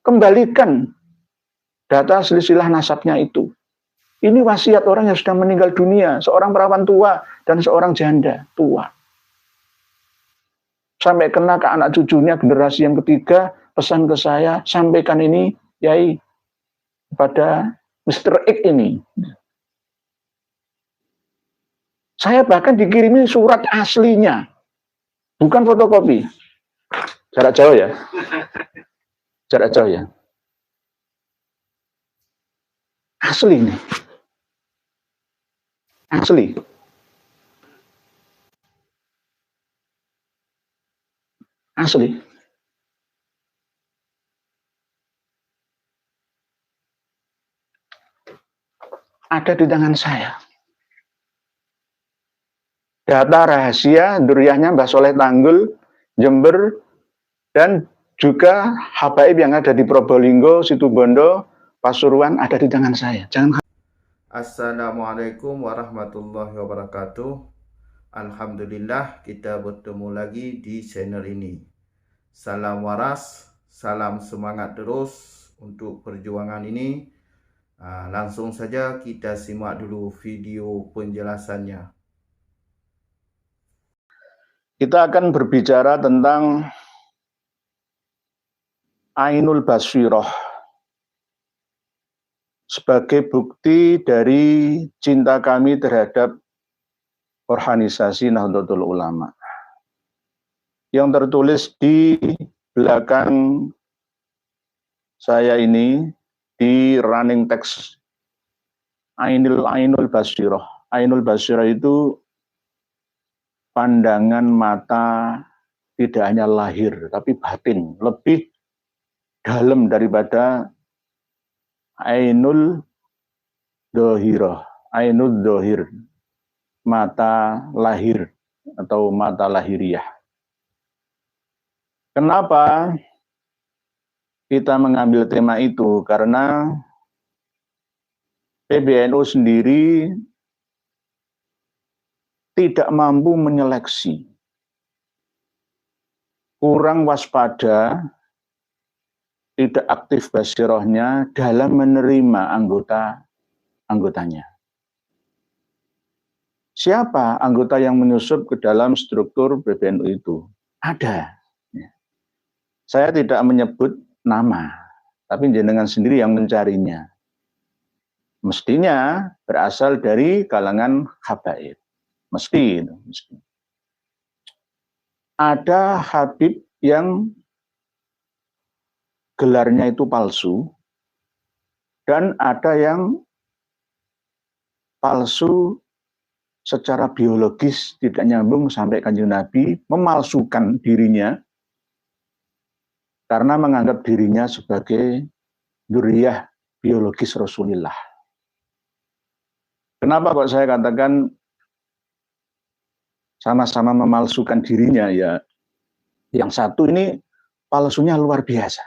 kembalikan data silsilah nasabnya itu. Ini wasiat orang yang sudah meninggal dunia, seorang perawan tua dan seorang janda tua. Sampai kena ke anak cucunya generasi yang ketiga, pesan ke saya, sampaikan ini, Yai, pada Mr. X ini. Saya bahkan dikirimi surat aslinya, bukan fotokopi. Jarak jauh ya. Jarak jauh ya. Asli nih. Asli. Asli. Ada di tangan saya. Data rahasia duriahnya Mbah Soleh Tanggul, Jember, dan juga habaib yang ada di Probolinggo, Situbondo, Pasuruan ada di tangan saya. Jangan. Assalamualaikum warahmatullahi wabarakatuh. Alhamdulillah kita bertemu lagi di channel ini. Salam waras, salam semangat terus untuk perjuangan ini. Langsung saja kita simak dulu video penjelasannya. Kita akan berbicara tentang Ainul Basirah sebagai bukti dari cinta kami terhadap organisasi Nahdlatul Ulama. Yang tertulis di belakang saya ini di running text Ainul Basirah. Ainul Basirah itu pandangan mata tidak hanya lahir tapi batin, lebih dalam daripada Ainul Dohirah, Ainul Dohir, mata lahir atau mata lahiriah. Kenapa kita mengambil tema itu? Karena PBNU sendiri tidak mampu menyeleksi, kurang waspada, tidak aktif basirohnya dalam menerima anggotanya. Siapa anggota yang menyusup ke dalam struktur PBNU itu? Ada. Saya tidak menyebut nama, tapi jenengan sendiri yang mencarinya. Mestinya berasal dari kalangan habaib. Mesti. Ada habib yang gelarnya itu palsu, dan ada yang palsu secara biologis, tidak nyambung sampai Kanjeng Nabi, memalsukan dirinya karena menganggap dirinya sebagai dzurriyyah biologis Rasulullah. Kenapa kok saya katakan sama-sama memalsukan dirinya? Ya, yang satu ini palsunya luar biasa.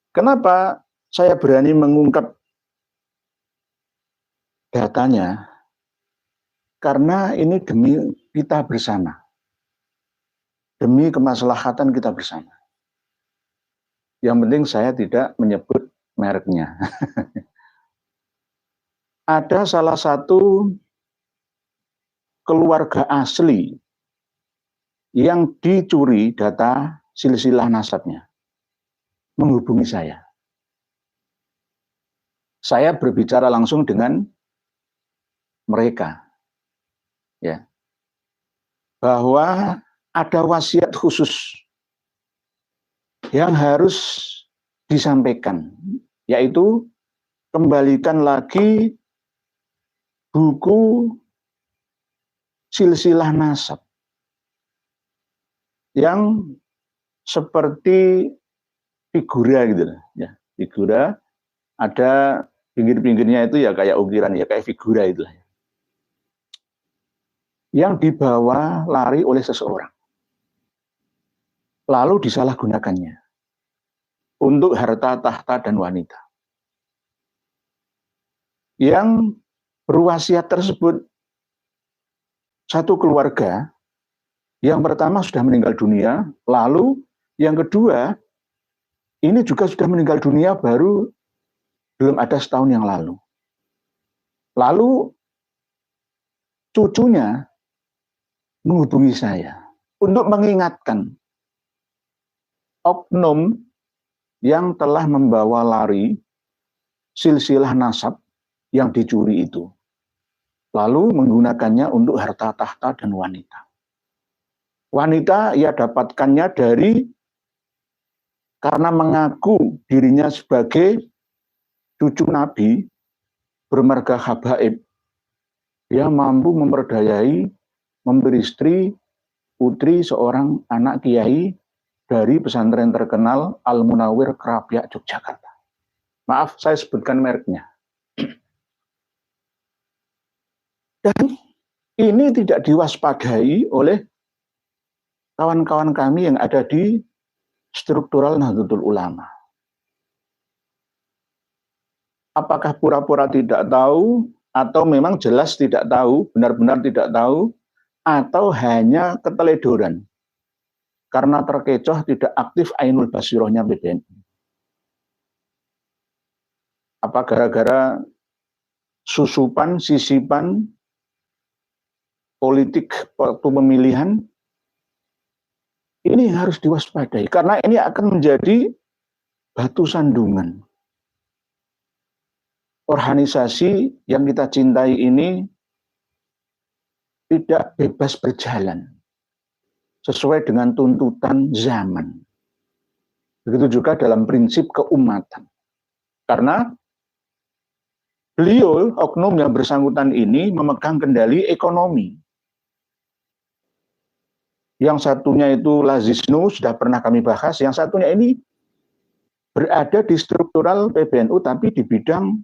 Kenapa saya berani mengungkap datanya? Karena ini demi kita bersama, demi kemaslahatan kita bersama. Yang penting saya tidak menyebut mereknya. Ada salah satu keluarga asli yang dicuri data silsilah nasabnya, menghubungi saya. Saya berbicara langsung dengan mereka, ya, bahwa ada wasiat khusus yang harus disampaikan, yaitu kembalikan lagi buku silsilah nasab yang seperti figura gitu, ya, figura, ada pinggir-pinggirnya itu ya kayak ukiran, ya kayak figura itu, yang dibawa lari oleh seseorang, lalu disalahgunakannya untuk harta, tahta, dan wanita. Yang berwasiat tersebut satu keluarga, yang pertama sudah meninggal dunia, lalu yang kedua ini juga sudah meninggal dunia baru belum ada setahun yang lalu. Lalu cucunya menghubungi saya untuk mengingatkan oknum yang telah membawa lari silsilah nasab yang dicuri itu. Lalu menggunakannya untuk harta tahta dan wanita. Wanita ia dapatkannya karena mengaku dirinya sebagai cucu Nabi bermarga habaib. Dia mampu memperdayai, memberi istri, putri seorang anak kiai dari pesantren terkenal Al-Munawwir Krapyak Yogyakarta. Maaf, saya sebutkan mereknya. Dan ini tidak diwaspadai oleh kawan-kawan kami yang ada di struktural Nahdlatul Ulama. Apakah pura-pura tidak tahu, atau memang jelas tidak tahu, benar-benar tidak tahu, atau hanya keteledoran karena terkecoh tidak aktif Ainul Basirohnya PBNU. Apa gara-gara susupan, sisipan politik waktu pemilihan? Ini harus diwaspadai karena ini akan menjadi batu sandungan. Organisasi yang kita cintai ini tidak bebas berjalan sesuai dengan tuntutan zaman. Begitu juga dalam prinsip keumatan. Karena beliau, oknum yang bersangkutan ini memegang kendali ekonomi. Yang satunya itu Lazisnu, sudah pernah kami bahas. Yang satunya ini berada di struktural PBNU, tapi di bidang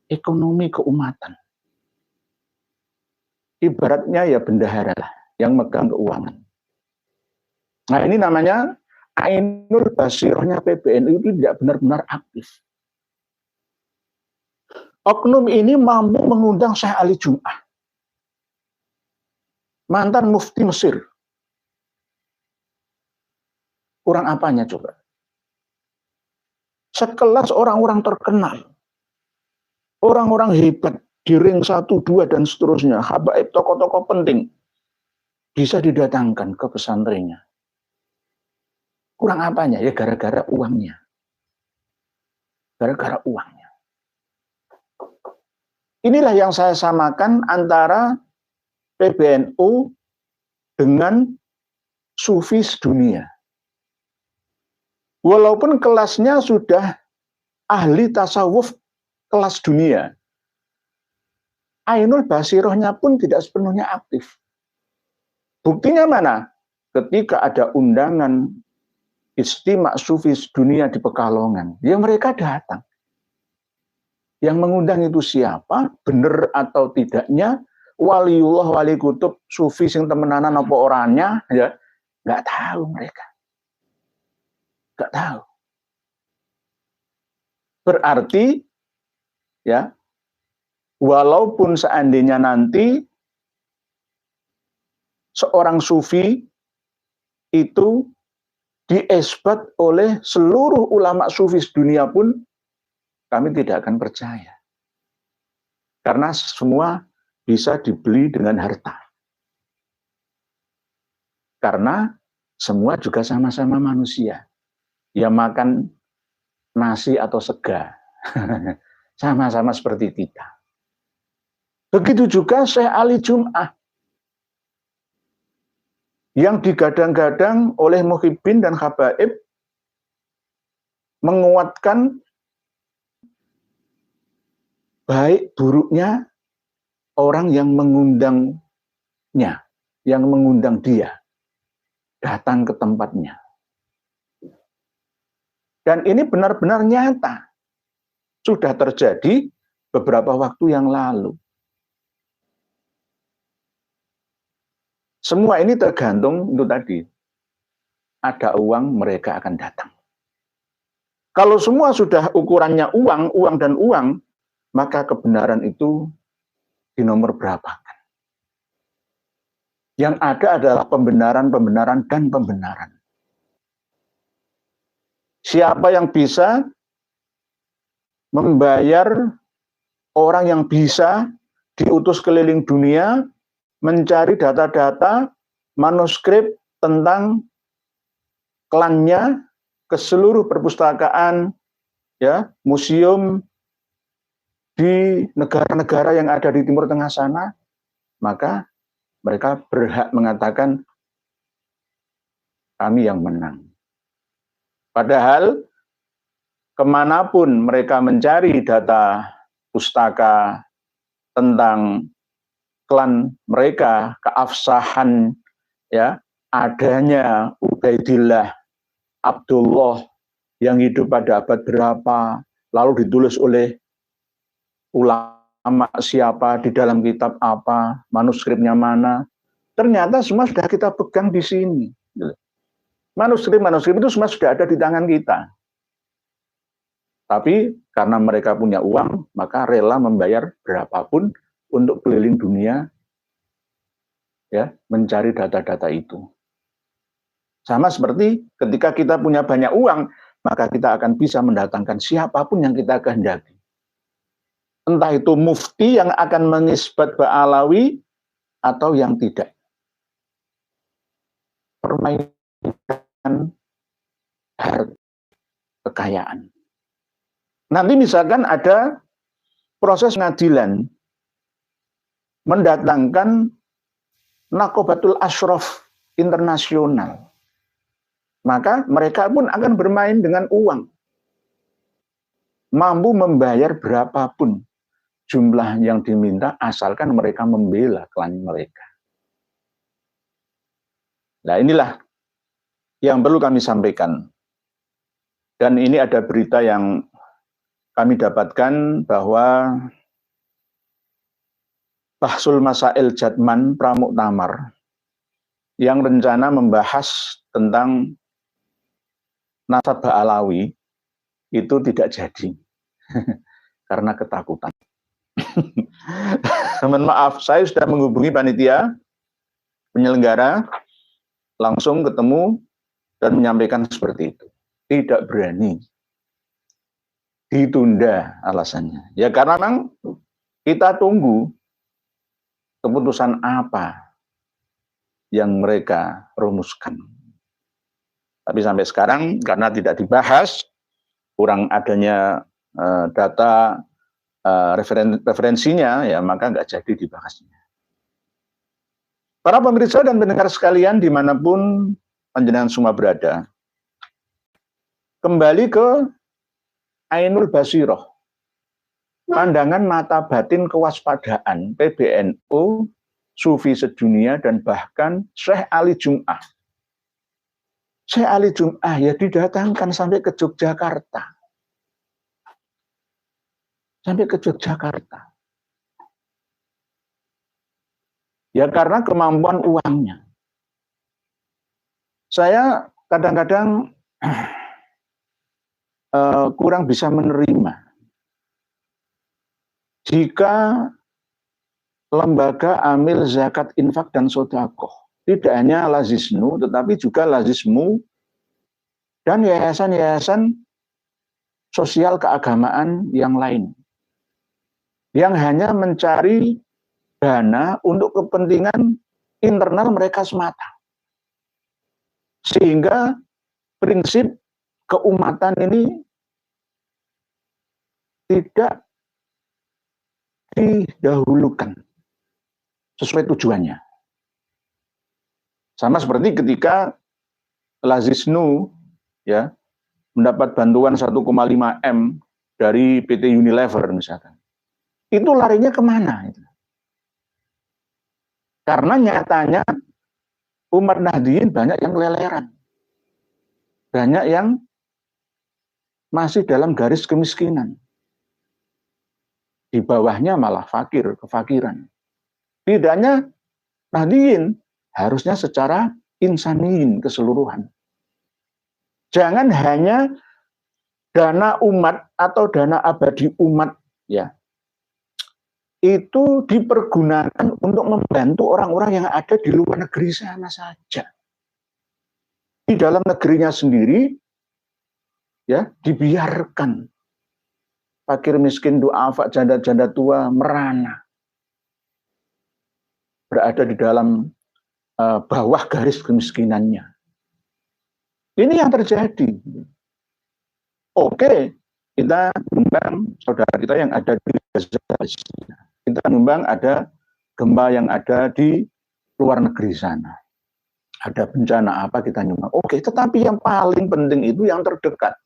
ekonomi keumatan. Ibaratnya ya bendahara lah, yang megang keuangan. Nah ini namanya Ainul Basirohnya PBNU itu tidak benar-benar aktif. Oknum ini mampu mengundang Syekh Ali Jum'ah, mantan mufti Mesir. Kurang apanya coba? Sekelas orang-orang terkenal, orang-orang hebat di ring 1, 2 dan seterusnya, habaib, tokoh-tokoh penting bisa didatangkan ke pesantrennya. Kurang apanya? Ya gara-gara uangnya. Gara-gara uangnya. Inilah yang saya samakan antara PBNU dengan sufis dunia. Walaupun kelasnya sudah ahli tasawuf kelas dunia, Ainul Basirohnya pun tidak sepenuhnya aktif. Buktinya mana? Ketika ada undangan istimewa sufis dunia di Pekalongan, ya mereka datang. Yang mengundang itu siapa? Benar atau tidaknya? Waliullah, wali kutub, sufis yang temenanan apa orangnya? Ya, nggak tahu mereka. Nggak tahu. Berarti, ya, walaupun seandainya nanti seorang sufi itu diesbat oleh seluruh ulama sufis dunia pun, kami tidak akan percaya. Karena semua bisa dibeli dengan harta. Karena semua juga sama-sama manusia. Ya makan nasi atau sega. Sama-sama seperti kita. Begitu juga Syekh Ali Jum'ah. Yang digadang-gadang oleh Muhibbin dan Habaib menguatkan baik buruknya orang yang mengundangnya, yang mengundang dia datang ke tempatnya. Dan ini benar-benar nyata. Sudah terjadi beberapa waktu yang lalu. Semua ini tergantung itu tadi. Ada uang, mereka akan datang. Kalau semua sudah ukurannya uang, uang dan uang, maka kebenaran itu dinomor berapakan. Yang ada adalah pembenaran, pembenaran, dan pembenaran. Siapa yang bisa membayar orang yang bisa diutus keliling dunia mencari data-data manuskrip tentang klannya ke seluruh perpustakaan, ya, museum di negara-negara yang ada di Timur Tengah sana, maka mereka berhak mengatakan kami yang menang. Padahal kemanapun mereka mencari data pustaka tentang klan mereka, keabsahan, ya, adanya Ubaidillah, Abdullah yang hidup pada abad berapa, lalu ditulis oleh ulama siapa, di dalam kitab apa, manuskripnya mana, ternyata semua sudah kita pegang di sini. Manuskrip-manuskrip itu semua sudah ada di tangan kita. Tapi karena mereka punya uang, maka rela membayar berapapun untuk keliling dunia, ya, mencari data-data itu. Sama seperti ketika kita punya banyak uang, maka kita akan bisa mendatangkan siapapun yang kita kehendaki. Entah itu mufti yang akan mengisbat Ba'alawi atau yang tidak. Permainan harta kekayaan. Nanti misalkan ada proses pengadilan mendatangkan Naqobatul Ashraf internasional, maka mereka pun akan bermain dengan uang, mampu membayar berapapun jumlah yang diminta asalkan mereka membela klan mereka. Nah, inilah yang perlu kami sampaikan. Dan ini ada berita yang kami dapatkan bahwa Bahsul Masail Jadman Pramuktamar yang rencana membahas tentang nasab Ba'alawi itu tidak jadi karena ketakutan. Mohon maaf, saya sudah menghubungi panitia penyelenggara, langsung ketemu dan menyampaikan seperti itu. Tidak berani. Ditunda alasannya. Ya karena memang kita tunggu keputusan apa yang mereka rumuskan. Tapi sampai sekarang karena tidak dibahas, kurang adanya data referensinya, ya maka nggak jadi dibahasnya. Para pemirsa dan pendengar sekalian dimanapun panjenengan semua berada, kembali ke Ainul Basiroh, pandangan mata batin kewaspadaan PBNU, Sufi sedunia, dan bahkan Syekh Ali Jum'ah. Syekh Ali Jum'ah ya didatangkan sampai ke Yogyakarta. Sampai ke Yogyakarta. Ya karena kemampuan uangnya. Saya kadang-kadang kurang bisa menerima jika lembaga amil zakat infak dan sodakoh tidak hanya Lazisnu tetapi juga Lazismu dan yayasan-yayasan sosial keagamaan yang lain yang hanya mencari dana untuk kepentingan internal mereka semata, sehingga prinsip keumatan ini tidak didahulukan sesuai tujuannya. Sama seperti ketika Lazisnu ya mendapat bantuan 1,5 M dari PT Unilever misalkan. Itu larinya kemana? Karena nyatanya umat Nahdliyin banyak yang keleleran. Banyak yang masih dalam garis kemiskinan. Di bawahnya malah fakir, kefakiran. Tidaknya Nahdliyin harusnya secara insaniin keseluruhan. Jangan hanya dana umat atau dana abadi umat ya itu dipergunakan untuk membantu orang-orang yang ada di luar negeri sana saja. Di dalam negerinya sendiri ya, dibiarkan fakir miskin duafa janda-janda tua merana berada di dalam bawah garis kemiskinannya. Ini yang terjadi. Oke, kita mengundang saudara kita yang ada di Gaza, Palestina. Kita mengundang ada gempa yang ada di luar negeri sana. Ada bencana apa kita nyumbang. Oke, tetapi yang paling penting itu yang terdekat.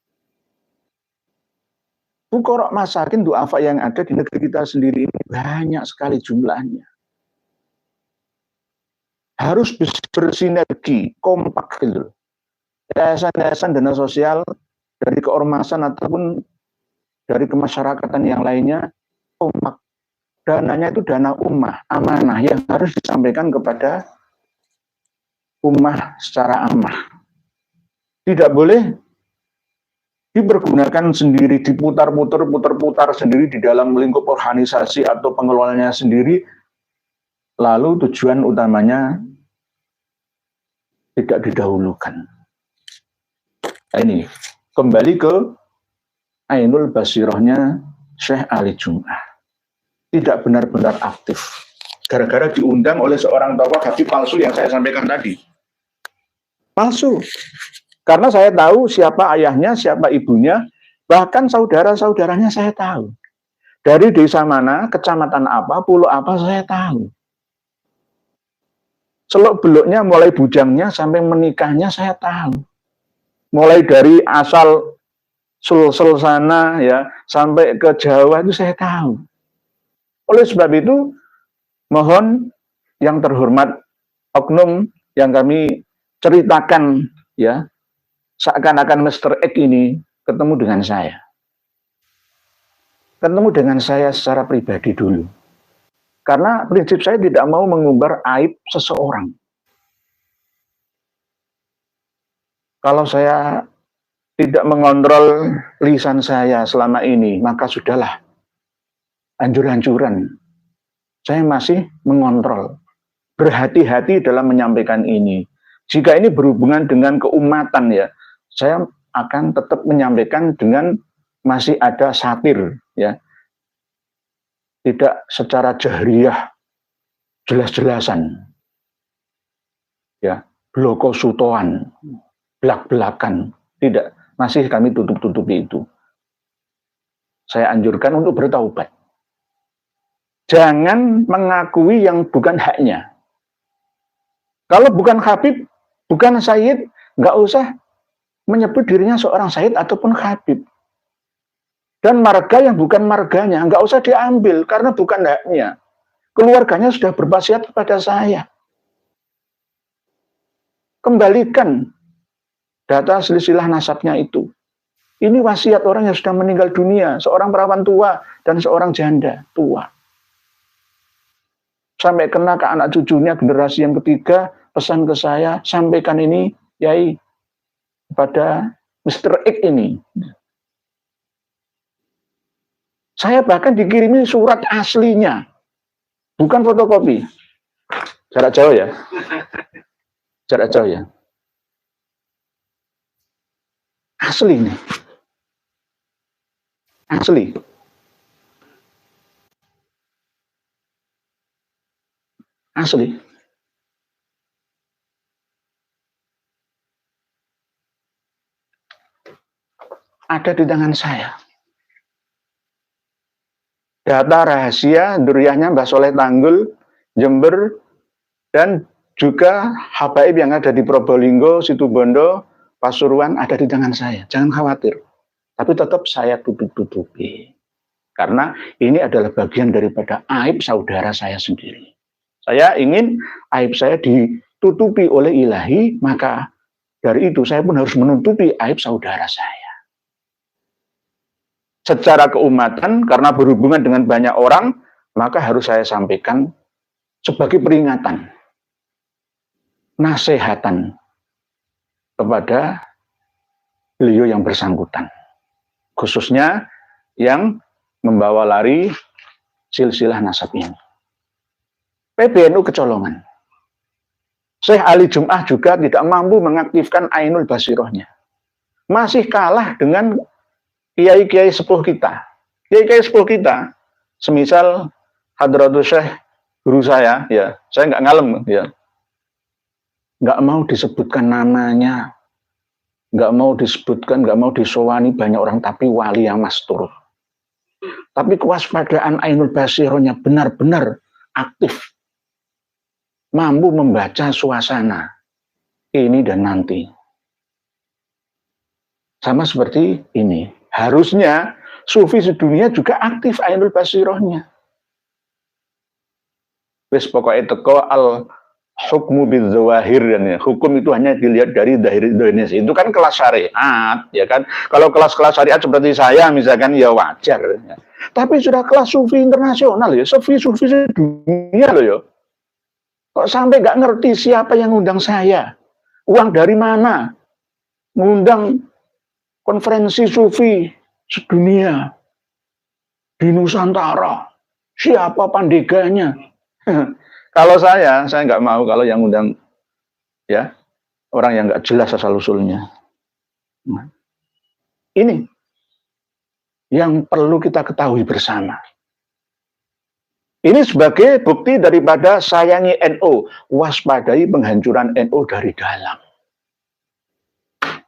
Fuqara masakin duafa yang ada di negeri kita sendiri ini banyak sekali jumlahnya. Harus bersinergi, kompak gitu. Yayasan-yayasan dana sosial dari keormasan ataupun dari kemasyarakatan yang lainnya, kompak. Dananya itu dana ummah, amanah yang harus disampaikan kepada ummah secara amanah. Tidak boleh dipergunakan sendiri, diputar-putar sendiri di dalam lingkup organisasi atau pengelolanya sendiri, lalu tujuan utamanya tidak didahulukan. Nah, ini kembali ke Ainul Basirohnya Syekh Ali Jum'ah. Tidak benar-benar aktif. Gara-gara diundang oleh seorang tokoh Habib palsu yang saya sampaikan tadi. Palsu. Karena saya tahu siapa ayahnya, siapa ibunya, bahkan saudara-saudaranya saya tahu. Dari desa mana, kecamatan apa, pulau apa, saya tahu. Seluk-beluknya mulai bujangnya sampai menikahnya saya tahu. Mulai dari asal Sulsel sana ya sampai ke Jawa itu saya tahu. Oleh sebab itu, mohon yang terhormat oknum yang kami ceritakan ya, seakan-akan Mr. X ini ketemu dengan saya. Ketemu dengan saya secara pribadi dulu. Karena prinsip saya tidak mau mengumbar aib seseorang. Kalau saya tidak mengontrol lisan saya selama ini, maka sudahlah. Hancur-hancuran. Saya masih mengontrol. Berhati-hati dalam menyampaikan ini. Jika ini berhubungan dengan keumatan ya, saya akan tetap menyampaikan dengan masih ada satir ya. Tidak secara jahriyah jelas-jelasan. Ya, bloko sutoan, belak-belakan, tidak, masih kami tutup-tutupi itu. Saya anjurkan untuk bertaubat. Jangan mengakui yang bukan haknya. Kalau bukan Habib, bukan Sayyid, nggak usah menyebut dirinya seorang Sayyid ataupun Habib. Dan marga yang bukan marganya, nggak usah diambil karena bukan haknya. Keluarganya sudah berwasiat kepada saya. Kembalikan data silsilah nasabnya itu. Ini wasiat orang yang sudah meninggal dunia, seorang perawan tua dan seorang janda tua. Sampai kena ke anak cucunya generasi yang ketiga, pesan ke saya, sampaikan ini, Yai, kepada Mr. X ini. Saya bahkan dikirimi surat aslinya, bukan fotokopi. Jarak jauh ya. Jarak jauh ya. Asli nih. Asli. Asli. Ada di tangan saya. Data rahasia duriahnya Mbah Soleh Tanggul, Jember, dan juga habaib yang ada di Probolinggo, Situbondo, Pasuruan ada di tangan saya. Jangan khawatir. Tapi tetap saya tutup-tutupi. Karena ini adalah bagian daripada aib saudara saya sendiri. Saya ingin aib saya ditutupi oleh ilahi, maka dari itu saya pun harus menutupi aib saudara saya. Secara keumatan, karena berhubungan dengan banyak orang, maka harus saya sampaikan sebagai peringatan, nasihatan kepada beliau yang bersangkutan. Khususnya yang membawa lari silsilah nasab ini. PBNU kecolongan. Syekh Ali Jum'ah juga tidak mampu mengaktifkan Ainul Basirohnya. masih kalah dengan kiai-kiai sepuh kita. Kiai-kiai sepuh kita, semisal Hadratus Syekh guru saya, ya, saya nggak ngalem, ya, nggak mau disebutkan namanya, nggak mau disebutkan, nggak mau disowani banyak orang, tapi wali yang mastur. Tapi kewaspadaan Ainul Basirohnya benar-benar aktif, mampu membaca suasana ini dan nanti. Sama seperti ini. Harusnya sufi sedunia juga aktif Ainul Basirohnya. Wis pokoknya teko al hukmu bidzawahir, dan ya, hukum itu hanya dilihat dari zahir-zahirnya. Itu kan kelas syariat, ya kan. Kalau kelas-kelas syariat seperti saya misalkan ya wajar. Ya. Tapi sudah kelas sufi internasional ya, sufi-sufi sedunia loh ya. Kok sampai nggak ngerti siapa yang ngundang saya? Uang dari mana? Ngundang konferensi sufi sedunia di Nusantara. Siapa pandeganya? Kalau saya nggak mau kalau yang undang ya orang yang nggak jelas asal usulnya. Nah, ini yang perlu kita ketahui bersama. Ini sebagai bukti daripada sayangi NU, waspadai penghancuran NU dari dalam.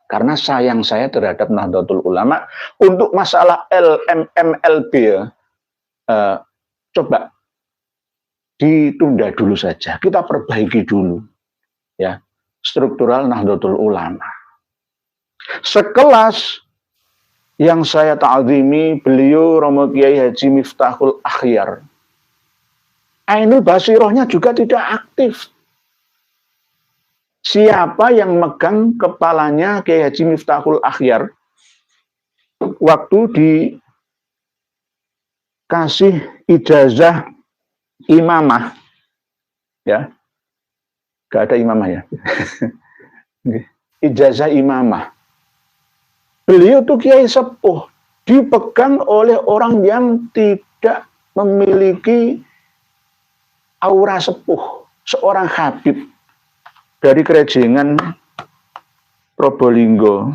Karena sayang saya terhadap Nahdlatul Ulama untuk masalah LMMLB, coba ditunda dulu saja, kita perbaiki dulu ya struktural Nahdlatul Ulama. Sekelas yang saya ta'zimi beliau Romo Kiai Haji Miftahul Akhyar, Ainul Basirohnya juga tidak aktif. Siapa yang megang kepalanya Kiai Haji Miftahul Akhyar waktu dikasih ijazah imamah, ya, gak ada imamah ya, ijazah imamah. Beliau tuh kiai sepuh, dipegang oleh orang yang tidak memiliki aura sepuh, seorang habib dari Kerejengan Probolinggo,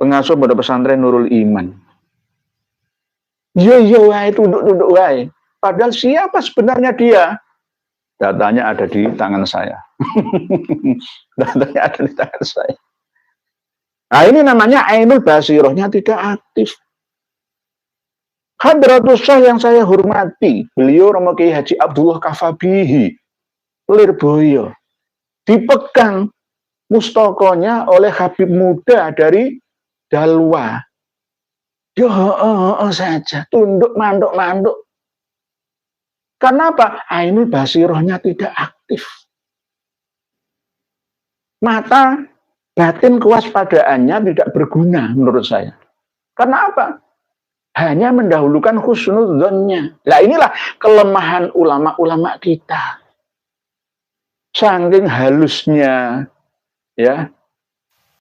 pengasuh pondok pesantren Nurul Iman. Yo wae, tunduk wae. Padahal siapa sebenarnya dia? Datanya ada di tangan saya. Datanya ada di tangan saya. Nah ini namanya Ainul Basirohnya tidak aktif. Hadratus Syekh yang saya hormati, beliau Romo Kiai Haji Abdullah Kafabihi, Lirboyo, dipegang mustokonya oleh Habib muda dari Dalwa. Yo saja, tunduk manduk. Karena apa? Ainul Basirohnya tidak aktif. Mata batin kewaspadaannya tidak berguna menurut saya. Karena apa? Hanya mendahulukan husnudzonnya. Nah inilah kelemahan ulama-ulama kita. Saking halusnya, ya,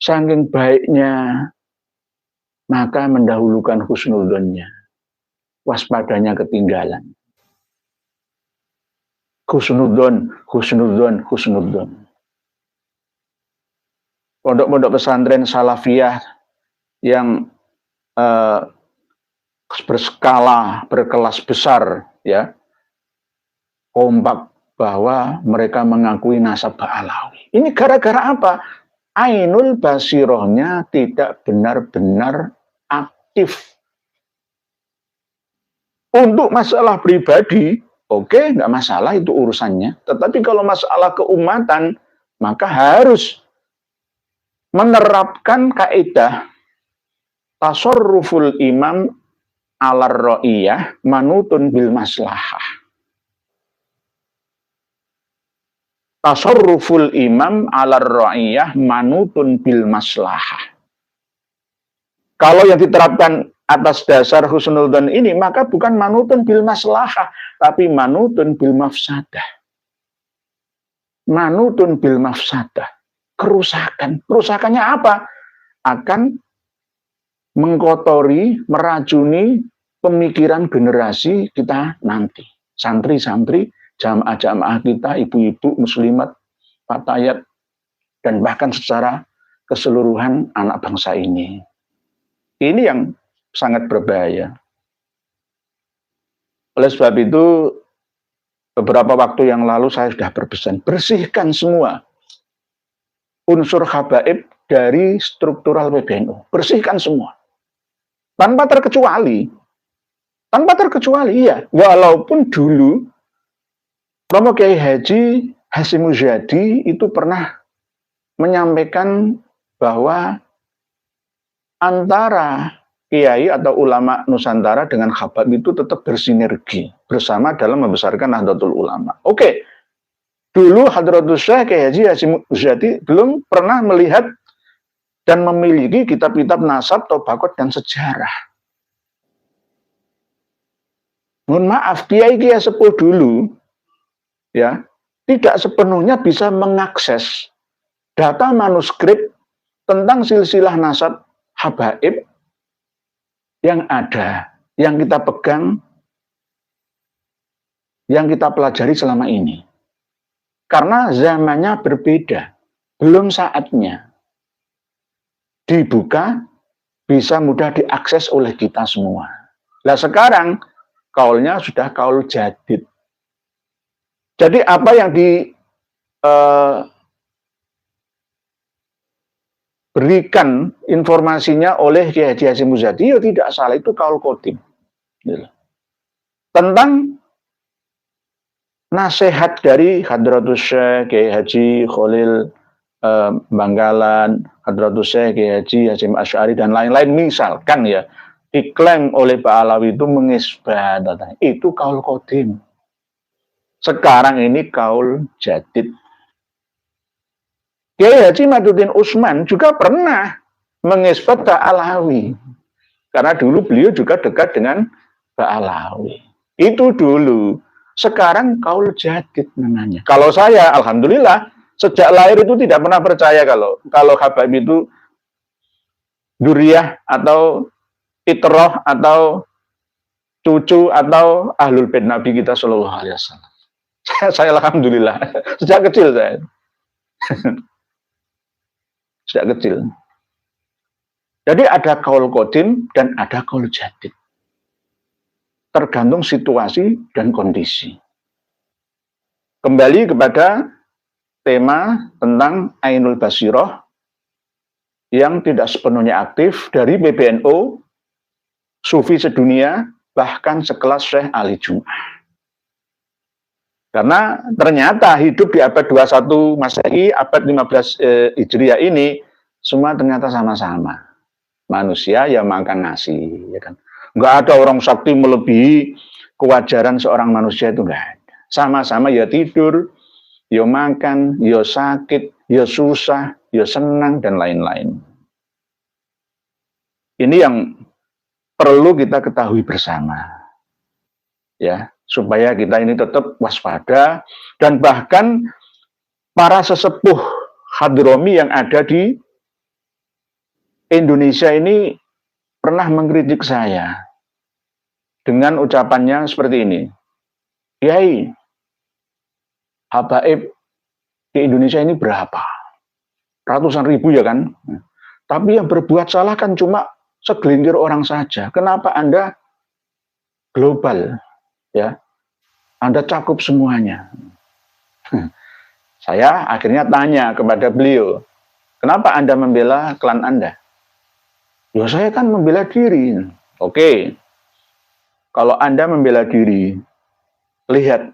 saking baiknya, maka mendahulukan husnudzonnya. Waspadanya ketinggalan. Husnudzon. Pondok-pondok pesantren salafiyah yang berkelas besar, ya, kompak bahwa mereka mengakui nasab Ba'alawi. Ini gara-gara apa? Ainul Basirohnya tidak benar-benar aktif. Untuk masalah pribadi, oke, nggak masalah, itu urusannya. Tetapi kalau masalah keumatan, maka harus menerapkan kaidah tasarruful imam alar ra'iyah manutun bil maslahah. Tasarruful imam alar ra'iyah manutun bil maslahah. Kalau yang diterapkan atas dasar husnudzon ini, maka bukan manutun bil maslahah, tapi manutun bil mafsadah. Manutun bil mafsadah. Kerusakan. Kerusakannya apa? Akan mengkotori, meracuni pemikiran generasi kita nanti. Santri-santri, jamaah-jamaah kita, ibu-ibu muslimat, fatayat, dan bahkan secara keseluruhan anak bangsa ini. Ini yang sangat berbahaya. Oleh sebab itu, beberapa waktu yang lalu saya sudah berpesan, bersihkan semua unsur habaib dari struktural PBNU. Bersihkan semua. Tanpa terkecuali. Tanpa terkecuali, iya. Walaupun dulu Romo Kiai Haji Hasyim Muzadi itu pernah menyampaikan bahwa antara kiai atau ulama Nusantara dengan habaib itu tetap bersinergi bersama dalam membesarkan Nahdlatul Ulama. Oke, dulu Hadratus Syekh Kiai Haji Hasyim Muzadi belum pernah melihat dan memiliki kitab-kitab nasab, tobakot, dan sejarah. Mohon maaf, kiai-kiai sepuh dulu ya tidak sepenuhnya bisa mengakses data manuskrip tentang silsilah nasab habaib yang ada, yang kita pegang, yang kita pelajari selama ini. Karena zamannya berbeda, belum saatnya dibuka, bisa mudah diakses oleh kita semua. Nah sekarang kaulnya sudah kaul jadid. Jadi apa yang diberikan informasinya oleh Kiai Haji Hasyim Muzadi ya tidak salah, itu kaul qadim. Tentang nasihat dari Hadratus Syekh Kiai Haji Khalil Bangkalan, Hadratus Syekh Kiai Haji Hasyim Asy'ari dan lain-lain, misalkan ya diklaim oleh Pak Alawi itu mengisbat, itu kaul qadim. Sekarang ini kaul jadid. Kiai Haji Maduddin Utsman juga pernah mengisbat Pak Alawi. Karena dulu beliau juga dekat dengan Pak Alawi. Itu dulu. Sekarang kaul jadid namanya. Kalau saya, alhamdulillah, sejak lahir itu tidak pernah percaya kalau habaib itu duriyah atau itroh atau cucu atau ahlul bait Nabi kita Shallallahu Alaihi Wasallam. Saya alhamdulillah sejak kecil saya. Sejak kecil. Jadi ada kaul qadim dan ada kaul jadid. Tergantung situasi dan kondisi. Kembali kepada tema tentang Ainul Basiroh yang tidak sepenuhnya aktif dari PBNU, Sufi sedunia, bahkan sekelas Syekh Ali Jum'ah. Karena ternyata hidup di abad 21 Masehi, abad 15 Hijriah ini, semua ternyata sama-sama. Manusia yang makan nasi. Ya kan? Nggak ada orang sakti melebihi kewajaran seorang manusia, itu nggak ada. Sama-sama ya tidur, ya makan, ya sakit, ya susah, ya senang, dan lain-lain. Ini yang perlu kita ketahui bersama. Ya, supaya kita ini tetap waspada, dan bahkan para sesepuh Hadromi yang ada di Indonesia ini pernah mengkritik saya dengan ucapannya seperti ini. Kiai, habaib di Indonesia ini berapa? Ratusan ribu ya kan? Tapi yang berbuat salah kan cuma segelintir orang saja. Kenapa Anda global? Ya, Anda cakup semuanya. Saya akhirnya tanya kepada beliau, kenapa Anda membela klan Anda? Ya saya kan membela diri. Oke, kalau Anda membela diri, lihat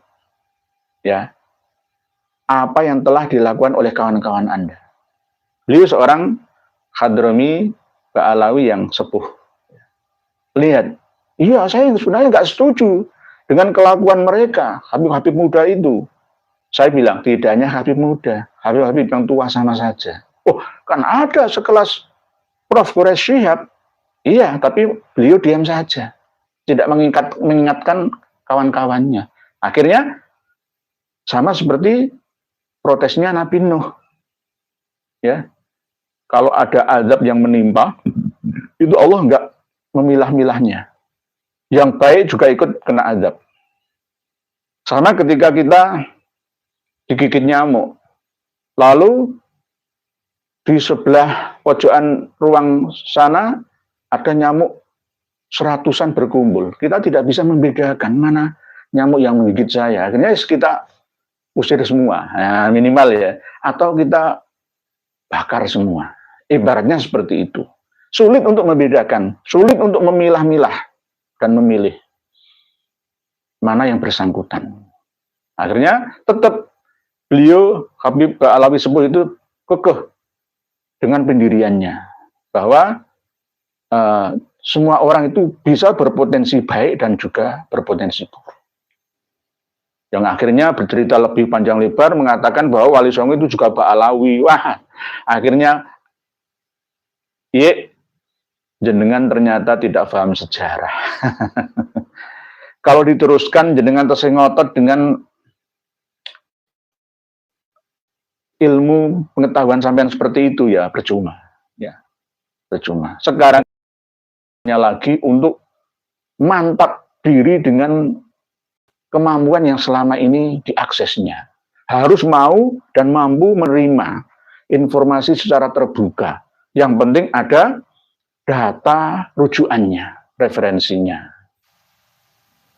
ya apa yang telah dilakukan oleh kawan-kawan Anda. Beliau seorang Hadromi Ba'alawi yang sepuh. Lihat, iya saya sebenarnya nggak setuju dengan kelakuan mereka, Habib-Habib muda itu. Saya bilang, tidak hanya Habib muda, Habib-Habib yang tua sama saja. Oh, kan ada sekelas Prof. Quraish Shihab. Iya, tapi beliau diam saja. Tidak mengingatkan kawan-kawannya. Akhirnya, sama seperti protesnya Nabi Nuh. Ya, kalau ada azab yang menimpa, itu Allah enggak memilah-milahnya. Yang baik juga ikut kena azab. Sama ketika kita digigit nyamuk, lalu di sebelah pojokan ruang sana ada nyamuk seratusan berkumpul. Kita tidak bisa membedakan mana nyamuk yang menggigit saya. Akhirnya kita usir semua, nah, minimal ya. Atau kita bakar semua. Ibaratnya seperti itu. Sulit untuk membedakan, sulit untuk memilah-milah dan memilih mana yang bersangkutan. Akhirnya tetap beliau Habib Alawi Sepuh itu kekeh dengan pendiriannya bahwa semua orang itu bisa berpotensi baik dan juga berpotensi buruk. Yang akhirnya bercerita lebih panjang lebar mengatakan bahwa Wali Songo itu juga Pak Alawi. Wah, akhirnya jenengan ternyata tidak paham sejarah. Kalau diteruskan jenengan tersengotot dengan ilmu pengetahuan sampean seperti itu ya percuma. Ya, percuma. Sekarang lagi untuk mantap diri dengan kemampuan yang selama ini diaksesnya. Harus mau dan mampu menerima informasi secara terbuka. Yang penting ada data rujukannya, referensinya.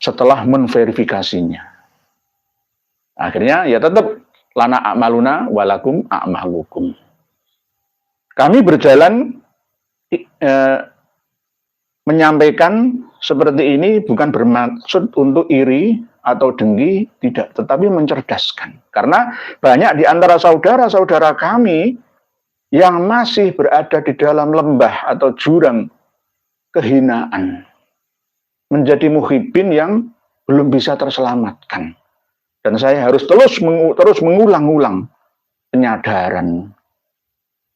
Setelah menverifikasinya. Akhirnya ya tetap lana a'maluna walakum a'malukum. Kami berjalan menyampaikan seperti ini bukan bermaksud untuk iri atau dengki, tidak, tetapi mencerdaskan. Karena banyak di antara saudara-saudara kami yang masih berada di dalam lembah atau jurang kehinaan. Menjadi muhibin yang belum bisa terselamatkan. Dan saya harus terus mengulang-ulang penyadaran.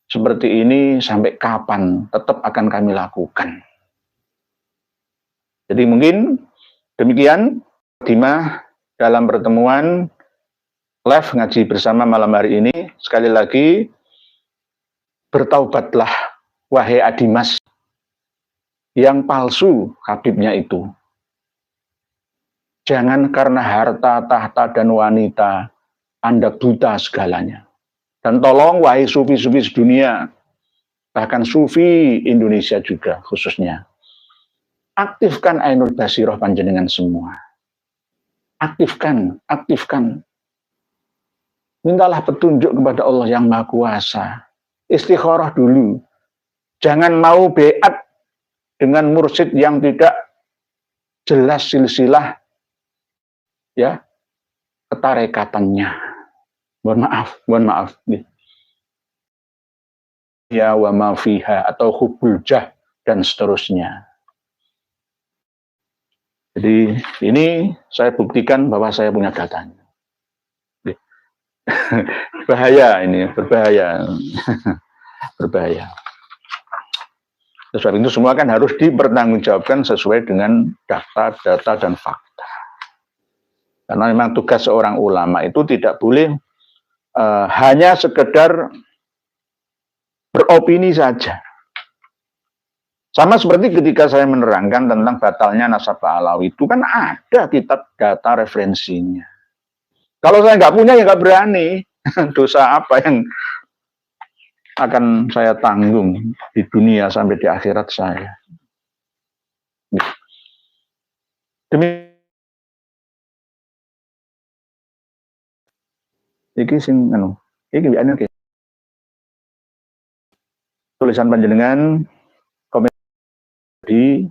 Seperti ini sampai kapan tetap akan kami lakukan. Jadi mungkin demikian Dimah dalam pertemuan live ngaji bersama malam hari ini. Sekali lagi, bertaubatlah wahai Adimas yang palsu Habibnya itu. Jangan karena harta, tahta, dan wanita Anda buta segalanya. Dan tolong wahai sufi-sufi dunia, bahkan sufi Indonesia juga khususnya, aktifkan Ainul Basiroh panjenengan semua. Aktifkan. Mintalah petunjuk kepada Allah yang Maha Kuasa. Istikharah dulu. Jangan mau beat dengan mursyid yang tidak jelas silsilah ya ketarekatannya. Mohon maaf. Ya wa ma fiha atau hubbul jah dan seterusnya. Jadi ini saya buktikan bahwa saya punya datanya. Bahaya ini, berbahaya. Berbahaya. Sebab itu semua kan harus dipertanggungjawabkan sesuai dengan data dan fakta. Karena memang tugas seorang ulama itu tidak boleh hanya sekedar beropini saja. Sama seperti ketika saya menerangkan tentang batalnya nasab Alawi itu kan ada kitab data referensinya. Kalau saya nggak punya ya nggak berani. Dosa apa yang akan saya tanggung di dunia sampai di akhirat saya. Iki sing iki tulisan panjenengan komen di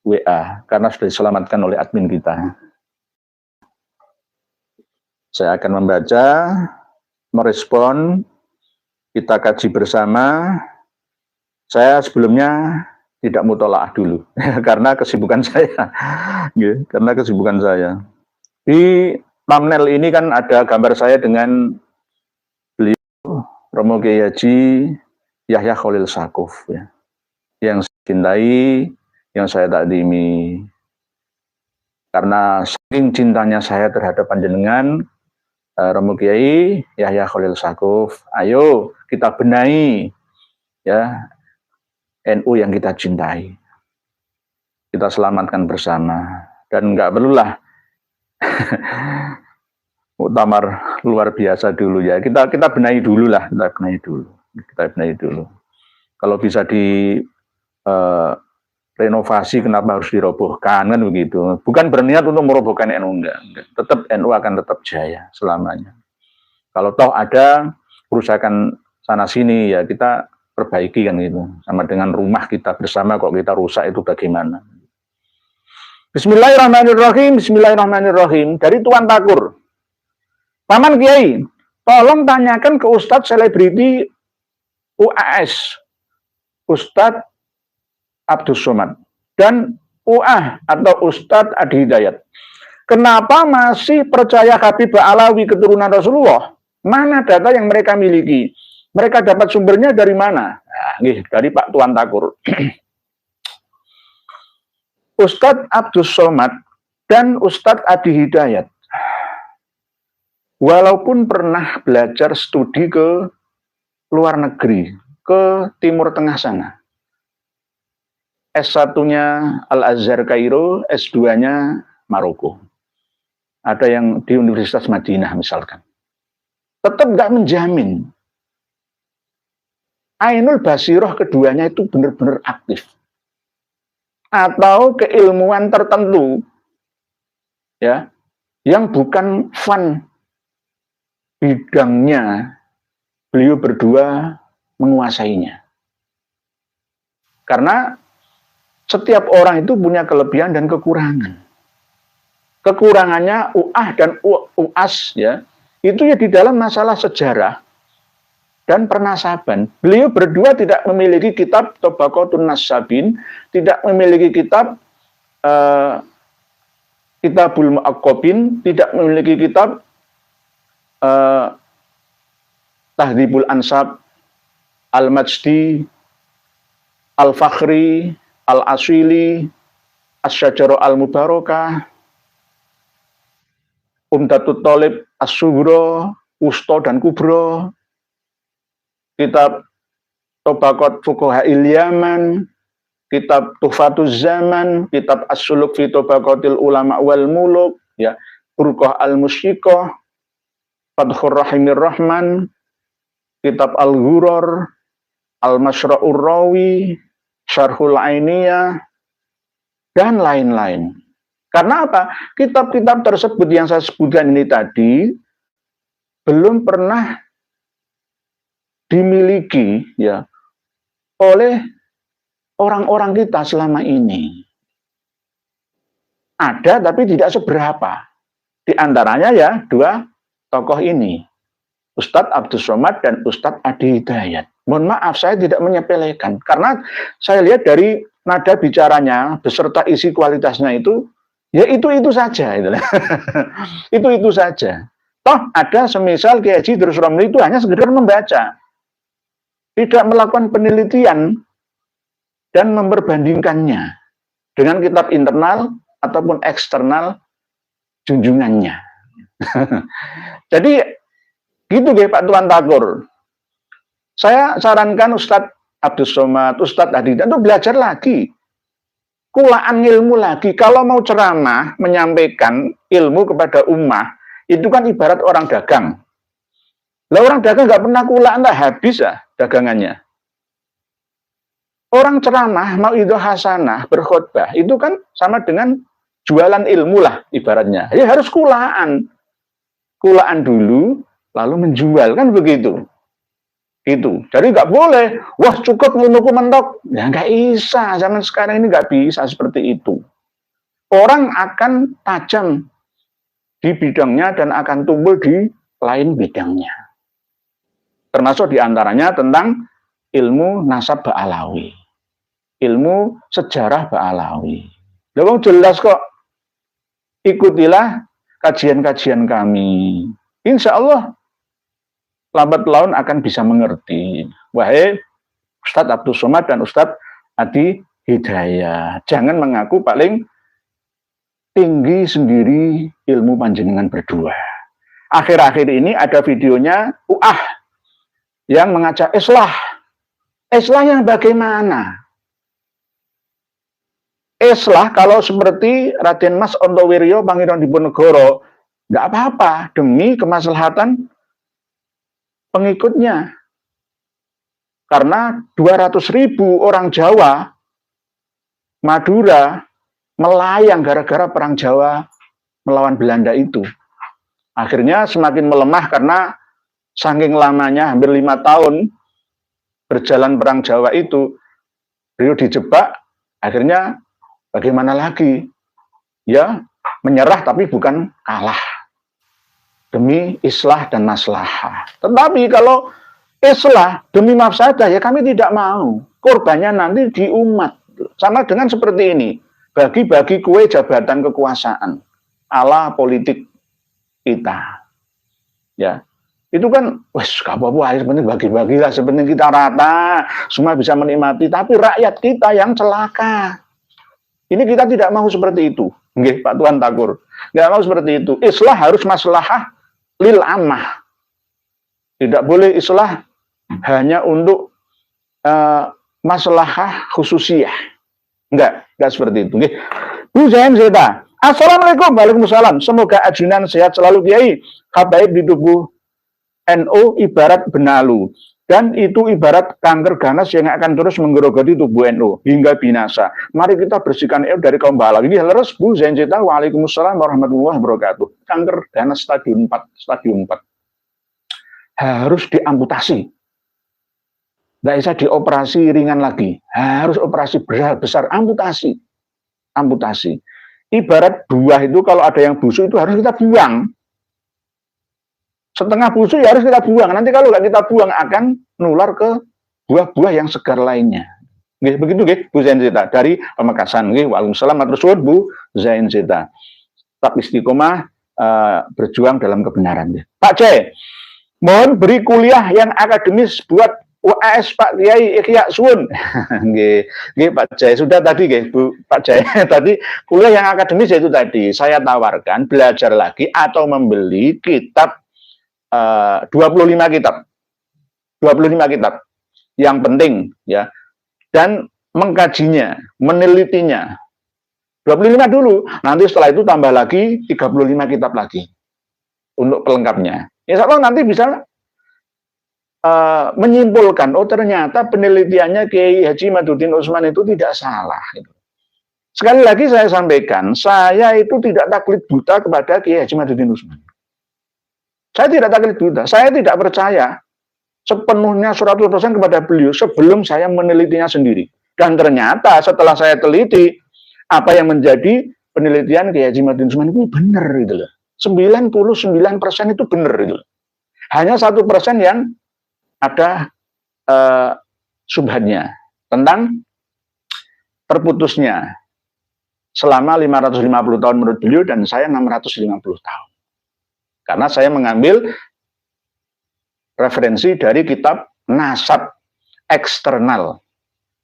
WA karena sudah diselamatkan oleh admin kita. Saya akan membaca, merespon, kita kaji bersama. Saya sebelumnya tidak mutolaah dulu karena kesibukan saya. Karena kesibukan saya. Di thumbnail ini kan ada gambar saya dengan beliau Romo Kiai Haji Yahya Khalil Saquf ya. Yang saya cintai, yang saya takdimi. Karena saking cintanya saya terhadap panjenengan Romo Kiai Yahya Khalil Saquf, ayo kita benahi ya NU yang kita cintai. Kita selamatkan bersama dan nggak perlulah muktamar luar biasa dulu ya. Kita benahi dulu lah, kita benahi dulu. Kita benahi dulu. Kalau bisa di renovasi, kenapa harus dirobohkan, kan begitu. Bukan berniat untuk merobohkan NU, enggak. Tetap NU akan tetap jaya selamanya. Kalau toh ada kerusakan sana sini, ya kita perbaiki kan gitu. Sama dengan rumah kita bersama, kok kita rusak itu bagaimana. Bismillahirrahmanirrahim, Bismillahirrahmanirrahim. Dari Tuan Takur. Paman Kiai, tolong tanyakan ke Ustadz selebriti UAS, Ustadz Abdus Somad, dan UA atau Ustadz Adi Hidayat. Kenapa masih percaya Habib Alawi keturunan Rasulullah? Mana data yang mereka miliki? Mereka dapat sumbernya dari mana? Nah, dari Pak Tuan Takur. Ustadz Abdus Somad dan Ustadz Adi Hidayat, walaupun pernah belajar studi ke luar negeri, ke Timur Tengah sana, S1-nya Al-Azhar Kairo, S2-nya Maroko. Ada yang di Universitas Madinah misalkan. Tetap nggak menjamin. Ainul Basiroh keduanya itu benar-benar aktif. Atau keilmuan tertentu, ya, yang bukan fun bidangnya, beliau berdua menguasainya. Karena setiap orang itu punya kelebihan dan kekurangan. Kekurangannya UAH dan UAS, ya, itu ya di dalam masalah sejarah dan pernasaban. Beliau berdua tidak memiliki kitab Tabaqatun Nasabin, tidak memiliki kitab Kitabul Mu'aqqabin, tidak memiliki kitab Tahdhibul Ansab, Al-Majdi, Al-Fakhri, Al-Aswili, Asy-Syajarah Al-Mubarakah, Umdatut Thalib, As-Sughra, Wusta dan Kubra, kitab Tabaqat Fuqaha'il Yaman, kitab Tuhfatuz Zaman, kitab As-Suluk fi Tabaqatil Ulama wal Muluk, ya, Burqah Al-Musyiqah, Fathur Rahimir Rahman, kitab Al-Ghurar, Al-Masyra'ur Rawi, Syarhul Ainiyah, dan lain-lain. Karena apa? Kitab-kitab tersebut yang saya sebutkan ini tadi belum pernah dimiliki, ya, oleh orang-orang kita selama ini. Ada tapi tidak seberapa. Di antaranya ya dua tokoh ini, Ustadz Abdus Somad dan Ustadz Adi Hidayat. Mohon maaf, saya tidak menyepelekan. Karena saya lihat dari nada bicaranya beserta isi kualitasnya itu, ya itu saja. Itu saja. Toh ada semisal Kiai Haji Idrus Romli itu hanya sekedar membaca. Tidak melakukan penelitian dan memperbandingkannya dengan kitab internal ataupun eksternal junjungannya. Jadi gitu deh Pak Tuan Takur. Saya sarankan Ustadz Abdus Somad, Ustadz Adi Hidayat itu belajar lagi. Kulaan ilmu lagi. Kalau mau ceramah, menyampaikan ilmu kepada ummah, itu kan ibarat orang dagang. Lah orang dagang nggak pernah kulaan, lah habis ya dagangannya. Orang ceramah, mau itu hasanah, berkhutbah, itu kan sama dengan jualan ilmu lah ibaratnya. Ya harus kulaan. Kulaan dulu, lalu menjual, kan begitu. Itu. Jadi nggak boleh, wah cukup ilmuku mentok. Ya nggak bisa, zaman sekarang ini nggak bisa seperti itu. Orang akan tajam di bidangnya dan akan tumbuh di lain bidangnya. Termasuk diantaranya tentang ilmu nasab Ba'alawi. Ilmu sejarah Ba'alawi. Lalu jelas kok, ikutilah kajian-kajian kami. Insya Allah lambat laun akan bisa mengerti. Wahai Ustadz Abdus Somad dan Ustadz Adi Hidayat, jangan mengaku paling tinggi sendiri ilmu panjenengan berdua. Akhir-akhir ini ada videonya UAH yang mengajak islah. Islah yang bagaimana? Islah kalau seperti Raden Mas Ontowiryo Pangeran Diponegoro, nggak apa-apa demi kemaslahatan pengikutnya. Karena 200.000 orang Jawa, Madura, melayang gara-gara perang Jawa melawan Belanda itu. Akhirnya semakin melemah karena saking lamanya hampir 5 tahun berjalan perang Jawa itu, beliau dijebak, akhirnya bagaimana lagi? Ya, menyerah tapi bukan kalah. Demi islah dan maslahah. Tetapi kalau islah demi mafsadah, ya kami tidak mau. Korbannya nanti di umat. Sama dengan seperti ini. Bagi-bagi kue jabatan kekuasaan. Ala politik kita. Ya. Itu kan, wes gak apa-apa, sebenarnya bagi-bagi lah, sebenarnya kita rata, semua bisa menikmati. Tapi rakyat kita yang celaka. Ini kita tidak mau seperti itu. Nggih, Pak Tuan Takur. Nggak mau seperti itu. Islah harus maslahah lil ammah. Tidak boleh islah hanya untuk maslahah khususiyah. Enggak seperti itu. Nggih. Bu Zain Zeta. Assalamualaikum. Waalaikumsalam. Semoga ajunan sehat selalu, Kiai. Habaib di tubuh NU ibarat benalu. Dan itu ibarat kanker ganas yang akan terus menggerogoti tubuh NU hingga binasa. Mari kita bersihkan NU dari kaum balak. Ini leres Bu Zain Zeta. Waalaikumsalam warahmatullahi wabarakatuh. Kanker ganas stadium 4. Harus diamputasi. Tidak bisa dioperasi ringan lagi. Harus operasi besar, amputasi. Amputasi. Ibarat buah itu kalau ada yang busuk itu harus kita buang. Setengah busuk ya harus kita buang. Nanti kalau nggak kita buang akan nular ke buah-buah yang segar lainnya. Nggih, begitu nggih, Bu Zain Zeta dari Pamekasan. Nggih, waalaikumsalam matur suwun Bu Zain Zeta. Tetap istiqomah berjuang dalam kebenaran. Pak C, mohon beri kuliah yang akademis buat UAS Pak Kiai Ikhya Suwun. Nggih, Pak Jai sudah tadi nggih Bu Pak Jai tadi kuliah yang akademis itu tadi saya tawarkan belajar lagi atau membeli kitab 25 kitab. 25 kitab yang penting ya. Dan mengkajinya, menelitinya. 25 dulu, nanti setelah itu tambah lagi 35 kitab lagi untuk pelengkapnya. Insya Allah nanti bisa menyimpulkan, oh ternyata penelitiannya Kiai Haji Madudin Utsman itu tidak salah. Sekali lagi saya sampaikan, saya itu tidak taklid buta kepada Kiai Haji Madudin Utsman. Saya tidak taklid buta, saya tidak percaya sepenuhnya 100% kepada beliau sebelum saya menelitinya sendiri. Dan ternyata setelah saya teliti, apa yang menjadi penelitian Kiai Haji Madudin Utsman itu benar gitu loh. 99% itu benar itu. Hanya 1% yang ada subhannya tentang terputusnya selama 550 tahun menurut beliau dan saya 650 tahun. Karena saya mengambil referensi dari kitab nasab eksternal,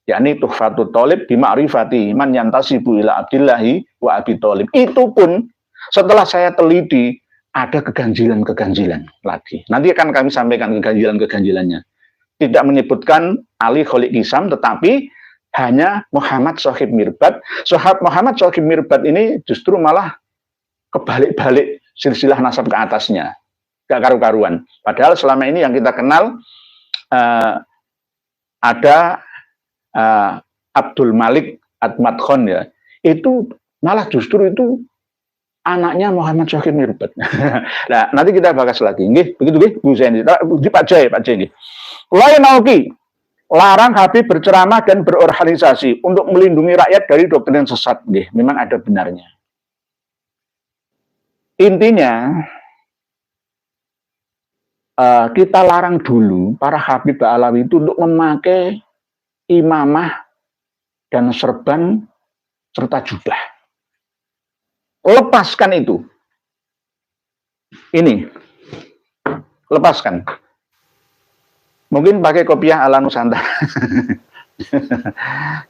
yakni Tuhfatut Thalib bi ma'rifati man yantasibu ila Abdillahi wa Abi Thalib. Itu pun setelah saya teliti ada keganjilan-keganjilan lagi. Nanti akan kami sampaikan keganjilan-keganjilannya. Tidak menyebutkan Ali Kholik Hisam, tetapi hanya Muhammad Sohib Mirbad. Muhammad Sohib Mirbad ini justru malah kebalik-balik silsilah nasab ke atasnya. Gak karu-karuan. Padahal selama ini yang kita kenal ada Abdul Malik Ahmad Khan ya. Itu malah justru itu anaknya Muhammad Sohib Mirbad. Nah, nanti kita bahas lagi. Nggih, begitu nggih, Bu Zain. Di Pak Jai nggih. Lain nauki, larang Habib berceramah dan berorganisasi untuk melindungi rakyat dari doktrin sesat. Nggih, memang ada benarnya. Intinya kita larang dulu para Habib Alawi itu untuk memakai imamah dan serban serta jubah. Lepaskan itu. Ini. Lepaskan. Mungkin pakai kopiah ala Nusantara.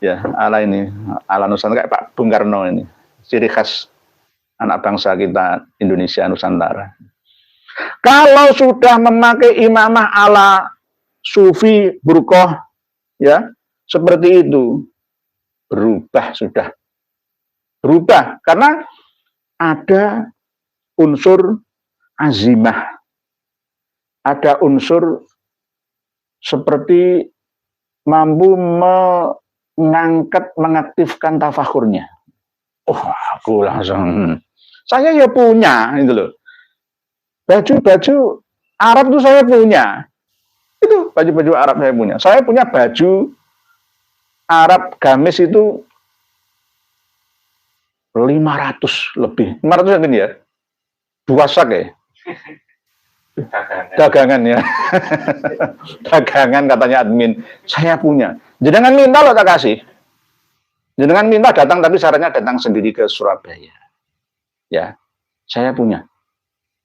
Ya, ala ini. Ala Nusantara kayak Pak Bung Karno ini. Ciri khas anak bangsa kita Indonesia Nusantara. Kalau sudah memakai imamah ala Sufi Burqoh, ya, seperti itu. Berubah sudah. Berubah. Karena ada unsur azimah, ada unsur seperti mampu mengangkat, mengaktifkan tafakurnya. Oh, aku langsung, saya ya punya, itu loh. Baju-baju Arab itu saya punya. Itu baju-baju Arab saya punya. Saya punya baju Arab gamis itu 500 lebih. 500 yang ini ya. 2 sak ya. Dagangan ya. Dagangan katanya admin. Saya punya. Jangan minta loh tak kasih. Jangan minta datang tapi syaratnya datang sendiri ke Surabaya. Ya. Saya punya.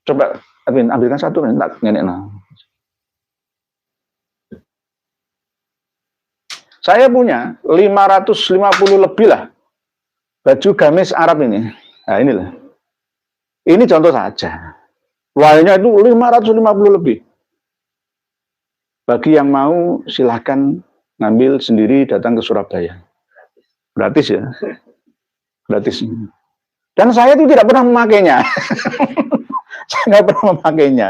Coba admin ambilkan satu tak nenek. Saya punya 550 lebih lah baju gamis Arab ini. Nah inilah. Ini contoh saja. Lainnya itu 550 lebih. Bagi yang mau silahkan ngambil sendiri datang ke Surabaya. Gratis ya. Gratis. Dan saya itu tidak pernah memakainya. Saya nggak pernah memakainya.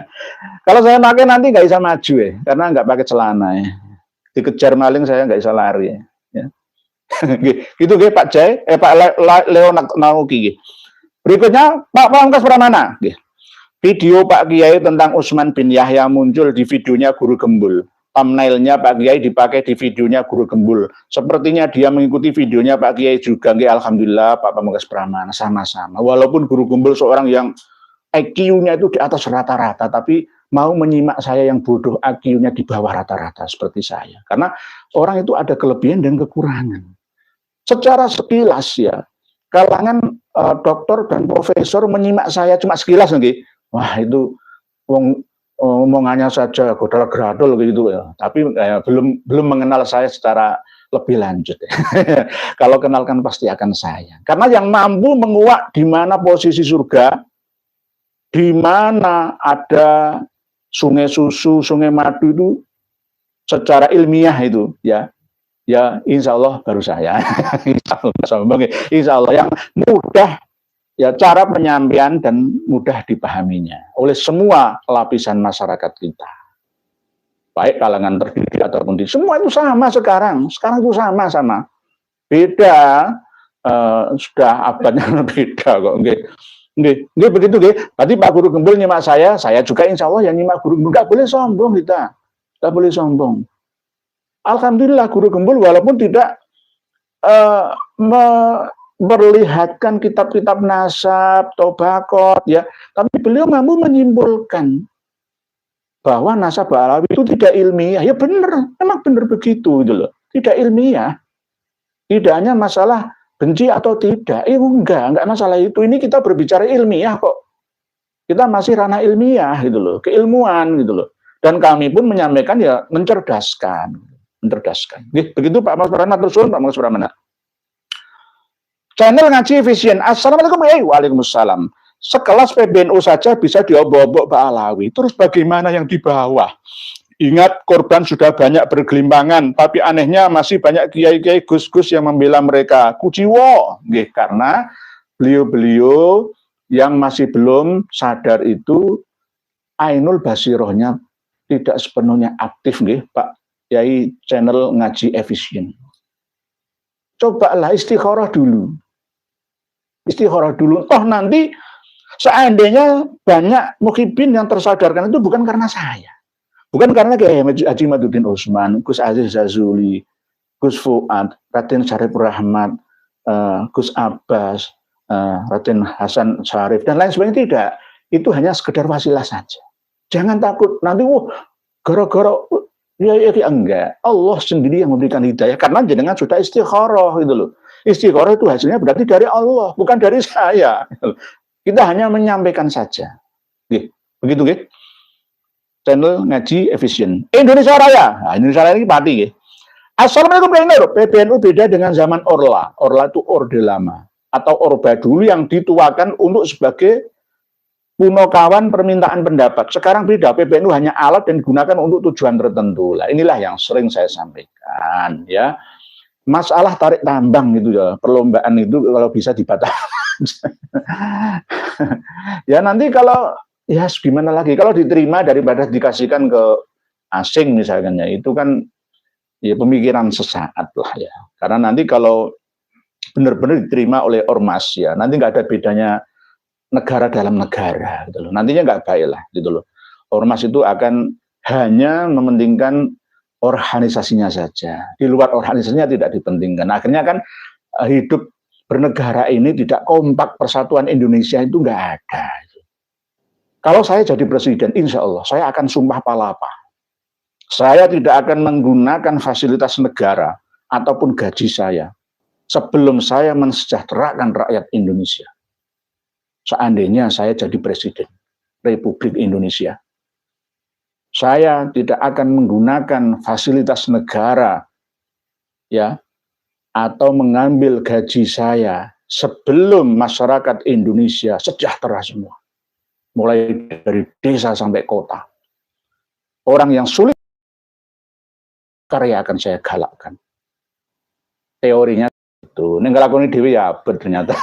Kalau saya pakai nanti nggak bisa maju ya. Karena nggak pakai celana ya. Dikejar maling saya nggak bisa lari ya. Gitu Pak Jai, Pak Leo Nauki. Berikutnya Pak Pamungkas Pramana. Video Pak Kiai tentang Utsman bin Yahya muncul di videonya Guru Gembul. Thumbnailnya Pak Kiai dipakai di videonya Guru Gembul. Sepertinya dia mengikuti videonya Pak Kiai juga. Alhamdulillah Pak Pamungkas Pramana sama-sama. Walaupun Guru Gembul seorang yang IQ-nya itu di atas rata-rata, tapi mau menyimak saya yang bodoh IQ-nya di bawah rata-rata seperti saya. Karena orang itu ada kelebihan dan kekurangan. Secara sekilas ya, kalangan doktor dan profesor menyimak saya cuma sekilas nih. Wah itu omongannya saja godal-gradul gitu ya. Tapi belum mengenal saya secara lebih lanjut. Kalau kenalkan pasti akan saya. Karena yang mampu menguak di mana posisi surga, di mana ada sungai susu, sungai madu itu secara ilmiah itu ya insya Allah baru saya. Insya Allah yang mudah ya cara penyampaian dan mudah dipahaminya oleh semua lapisan masyarakat kita, baik kalangan terdidik ataupun semua itu sama sekarang itu sama beda sudah abadnya beda kok nggih begitu nggih. Berarti Pak Guru Gembul nyimak saya juga insya Allah yang nyimak Guru Gembul. Nggak boleh sombong kita, nggak boleh sombong. Alhamdulillah Guru Gembul walaupun tidak memperlihatkan kitab-kitab nasab, tobakot ya, tapi beliau mampu menyimpulkan bahwa nasab Alawi itu tidak ilmiah. Ya benar, memang benar begitu gitu loh. Tidak ilmiah. Tidak hanya masalah benci atau tidak, enggak masalah itu. Ini kita berbicara ilmiah kok. Kita masih ranah ilmiah gitu loh, keilmuan gitu loh. Dan kami pun menyampaikan ya mencerdaskan. Begitu Pak Mas Pramana terus Pak Mas Pramana. Channel Ngaji Efisien. Assalamualaikum. Waalaikumsalam. Sekelas PBNU saja bisa diobok-obok Pak Alawi. Terus bagaimana yang di bawah? Ingat korban sudah banyak bergelimpangan, tapi anehnya masih banyak kiai-kiai gus-gus yang membela mereka. Kuciwo, karena beliau-beliau yang masih belum sadar itu ainul basirohnya tidak sepenuhnya aktif, Pak Yai channel Ngaji Efisien. Cobalah istikharah dulu. Toh nanti seandainya banyak muhibin yang tersadarkan itu bukan karena saya. Bukan karena kayak Haji Maduddin Utsman, Gus Aziz Zazuli, Gus Fuad, Raden Syarifur Rahmat, Gus Abbas, Raden Hasan Syarif, dan lain sebagainya. Tidak. Itu hanya sekedar wasilah saja. Jangan takut. Nanti, gara-gara, ya enggak. Allah sendiri yang memberikan hidayah. Karena jenengan sudah istikharah gitu loh. Istikharah itu hasilnya berarti dari Allah, bukan dari saya. Kita hanya menyampaikan saja. Begitu, channel Ngaji Efisien. Indonesia Raya. Nah, Indonesia Raya ini pati. Assalamualaikum PBNU beda dengan zaman Orla. Orla itu Orde Lama. Atau Orba dulu yang dituakan untuk sebagai punokawan permintaan pendapat. Sekarang beda. PBNU hanya alat dan digunakan untuk tujuan tertentu. Nah, inilah yang sering saya sampaikan. Ya, masalah tarik tambang itu ya. Perlombaan itu kalau bisa dibatalkan. Ya nanti kalau ya gimana lagi, kalau diterima daripada dikasihkan ke asing misalnya, itu kan ya pemikiran sesaat lah ya. Karena nanti kalau benar-benar diterima oleh ormas ya, nanti nggak ada bedanya negara dalam negara gitu loh. Nantinya nggak baik lah gitu loh. Ormas itu akan hanya mementingkan organisasinya saja. Di luar organisasinya tidak dipentingkan. Akhirnya kan hidup bernegara ini tidak kompak, persatuan Indonesia itu nggak ada. Kalau saya jadi presiden, insya Allah saya akan sumpah palapa. Saya tidak akan menggunakan fasilitas negara ataupun gaji saya sebelum saya mensejahterakan rakyat Indonesia. Seandainya saya jadi presiden Republik Indonesia, saya tidak akan menggunakan fasilitas negara ya atau mengambil gaji saya sebelum masyarakat Indonesia sejahtera semua. Mulai dari desa sampai kota. Orang yang sulit karya akan saya galakkan. Teorinya itu, ini ngelakoni dewi ya ternyata.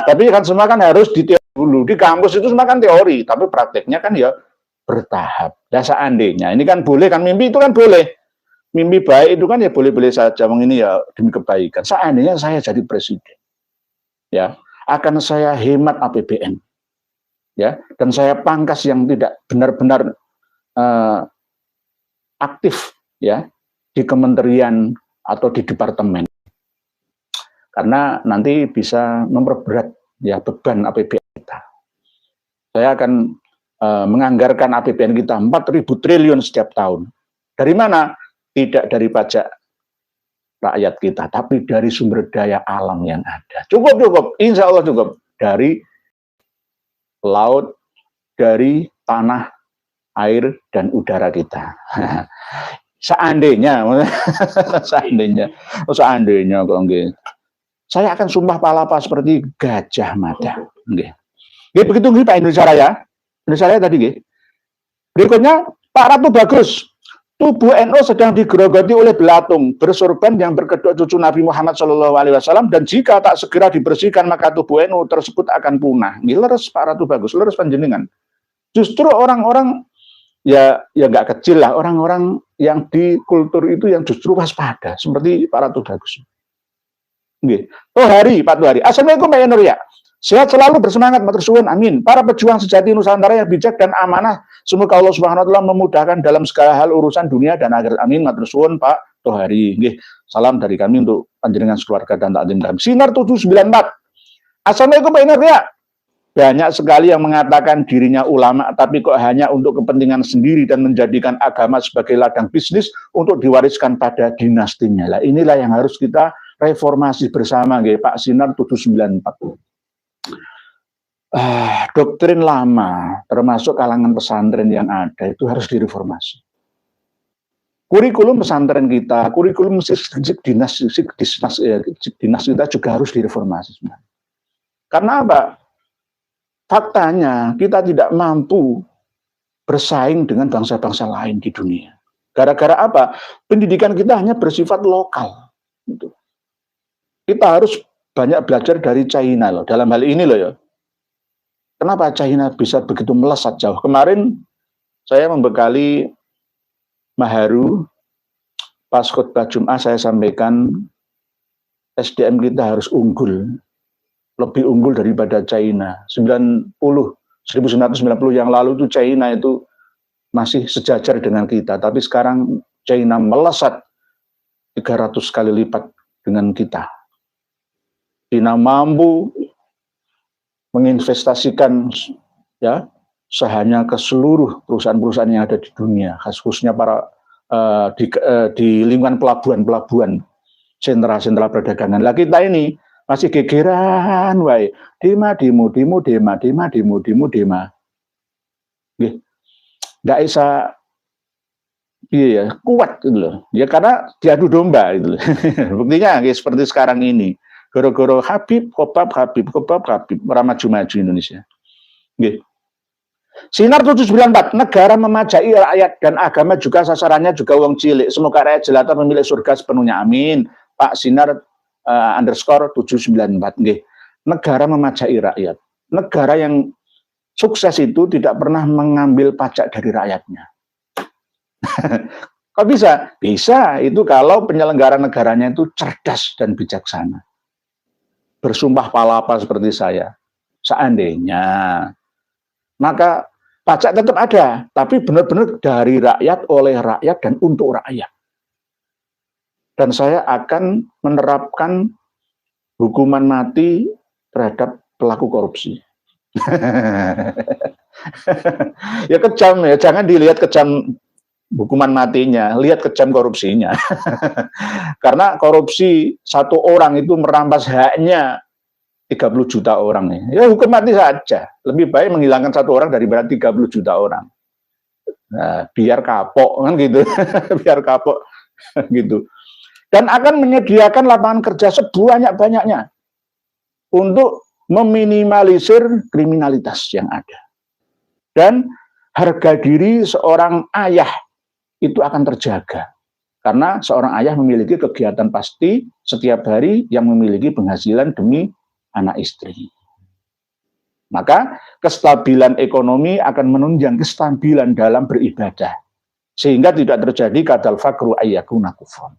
Tapi kan semua kan harus di teori dulu. Di kampus itu semua kan teori, tapi prakteknya kan ya bertahap. Dan seandainya, ini kan boleh kan, mimpi itu kan boleh. Mimpi baik itu kan ya boleh-boleh saja, ini ya demi kebaikan. Seandainya saya jadi presiden, ya akan saya hemat APBN, ya, dan saya pangkas yang tidak benar-benar aktif ya di kementerian atau di departemen, karena nanti bisa memperberat ya beban APBN kita. Saya akan menganggarkan APBN kita 4.000 triliun setiap tahun. Dari mana? Tidak dari pajak rakyat kita, tapi dari sumber daya alam yang ada. Cukup, insya Allah cukup. Dari laut, dari tanah, air, dan udara kita. Seandainya kok nggih. Saya akan sumpah palapa seperti Gajah Mada. Nggih. Nggih begitu nggih Pak Indonesia Raya. Indonesia Raya tadi nggih. Berikutnya Pak Ratu Bagus. Tubuh NU sedang digerogoti oleh belatung bersorban yang berkedok cucu Nabi Muhammad SAW, dan jika tak segera dibersihkan maka tubuh NU tersebut akan punah. Nggih leres Pak Ratu Bagus, leres panjenengan. Justru orang-orang ya nggak kecil lah, orang-orang yang di kultur itu yang justru waspada seperti Pak Ratu Bagus. Nggih. Pak Tuhari. Assalamualaikum Pak Nur ya. Sehat selalu, bersemangat, matur suwun, amin. Para pejuang sejati Nusantara yang bijak dan amanah, semoga Allah Subhanahu wa taala memudahkan dalam segala hal urusan dunia dan akhirat, amin. Matur suwun Pak Tuhari. Nggih. Salam dari kami untuk panjenengan keluarga dan takdim kami. Sinar 794. Assalamualaikum Pak Nur ya. Banyak sekali yang mengatakan dirinya ulama, tapi kok hanya untuk kepentingan sendiri dan menjadikan agama sebagai ladang bisnis untuk diwariskan pada dinastinya. Lah inilah yang harus kita reformasi bersama, nggih, Pak Sinar 794. Doktrin lama, termasuk kalangan pesantren yang ada, itu harus direformasi. Kurikulum pesantren kita, kurikulum dinas kita juga harus direformasi. Karena apa? Faktanya kita tidak mampu bersaing dengan bangsa-bangsa lain di dunia. Gara-gara apa? Pendidikan kita hanya bersifat lokal. Kita harus banyak belajar dari China loh. Dalam hal ini loh ya. Kenapa China bisa begitu melesat jauh? Kemarin saya membekali Maharu, pas khutbah Jumat saya sampaikan SDM kita harus unggul. Lebih unggul daripada China. 1990 yang lalu itu China itu masih sejajar dengan kita, tapi sekarang China melesat 300 kali lipat dengan kita. China mampu menginvestasikan ya sahanya ke seluruh perusahaan-perusahaan yang ada di dunia, khususnya para di lingkungan pelabuhan, sentra-sentra perdagangan. Lah kita ini masih gegeran wae. Dema. Nggih. Nggak bisa iya kuat gitu loh. Ya karena diadu domba gitu. Buktinya nggih seperti sekarang ini. Goro-goro Habib, Khobab, ora maju-maju Indonesia. Nggih. Sinar 794, negara memajai rakyat dan agama juga sasarannya juga wong cilik. Semoga rakyat jelata memilih surga sepenuhnya, amin. Pak Sinar _ 794. Nggih. Negara memajai rakyat. Negara yang sukses itu tidak pernah mengambil pajak dari rakyatnya. Kok bisa? Bisa, itu kalau penyelenggara negaranya itu cerdas dan bijaksana. Bersumpah palapa seperti saya. Seandainya, maka pajak tetap ada, tapi benar-benar dari rakyat, oleh rakyat, dan untuk rakyat. Dan saya akan menerapkan hukuman mati terhadap pelaku korupsi. Ya kejam ya, jangan dilihat kejam hukuman matinya, lihat kejam korupsinya. Karena korupsi satu orang itu merampas haknya 30 juta orang nih. Ya hukum mati saja. Lebih baik menghilangkan satu orang daripada 30 juta orang. Nah, biar kapok kan gitu. Biar kapok gitu. Dan akan menyediakan lapangan kerja sebanyak-banyaknya untuk meminimalisir kriminalitas yang ada. Dan harga diri seorang ayah itu akan terjaga. Karena seorang ayah memiliki kegiatan pasti setiap hari yang memiliki penghasilan demi anak istri. Maka kestabilan ekonomi akan menunjang kestabilan dalam beribadah. Sehingga tidak terjadi kadal fakru ayyakuna kufron.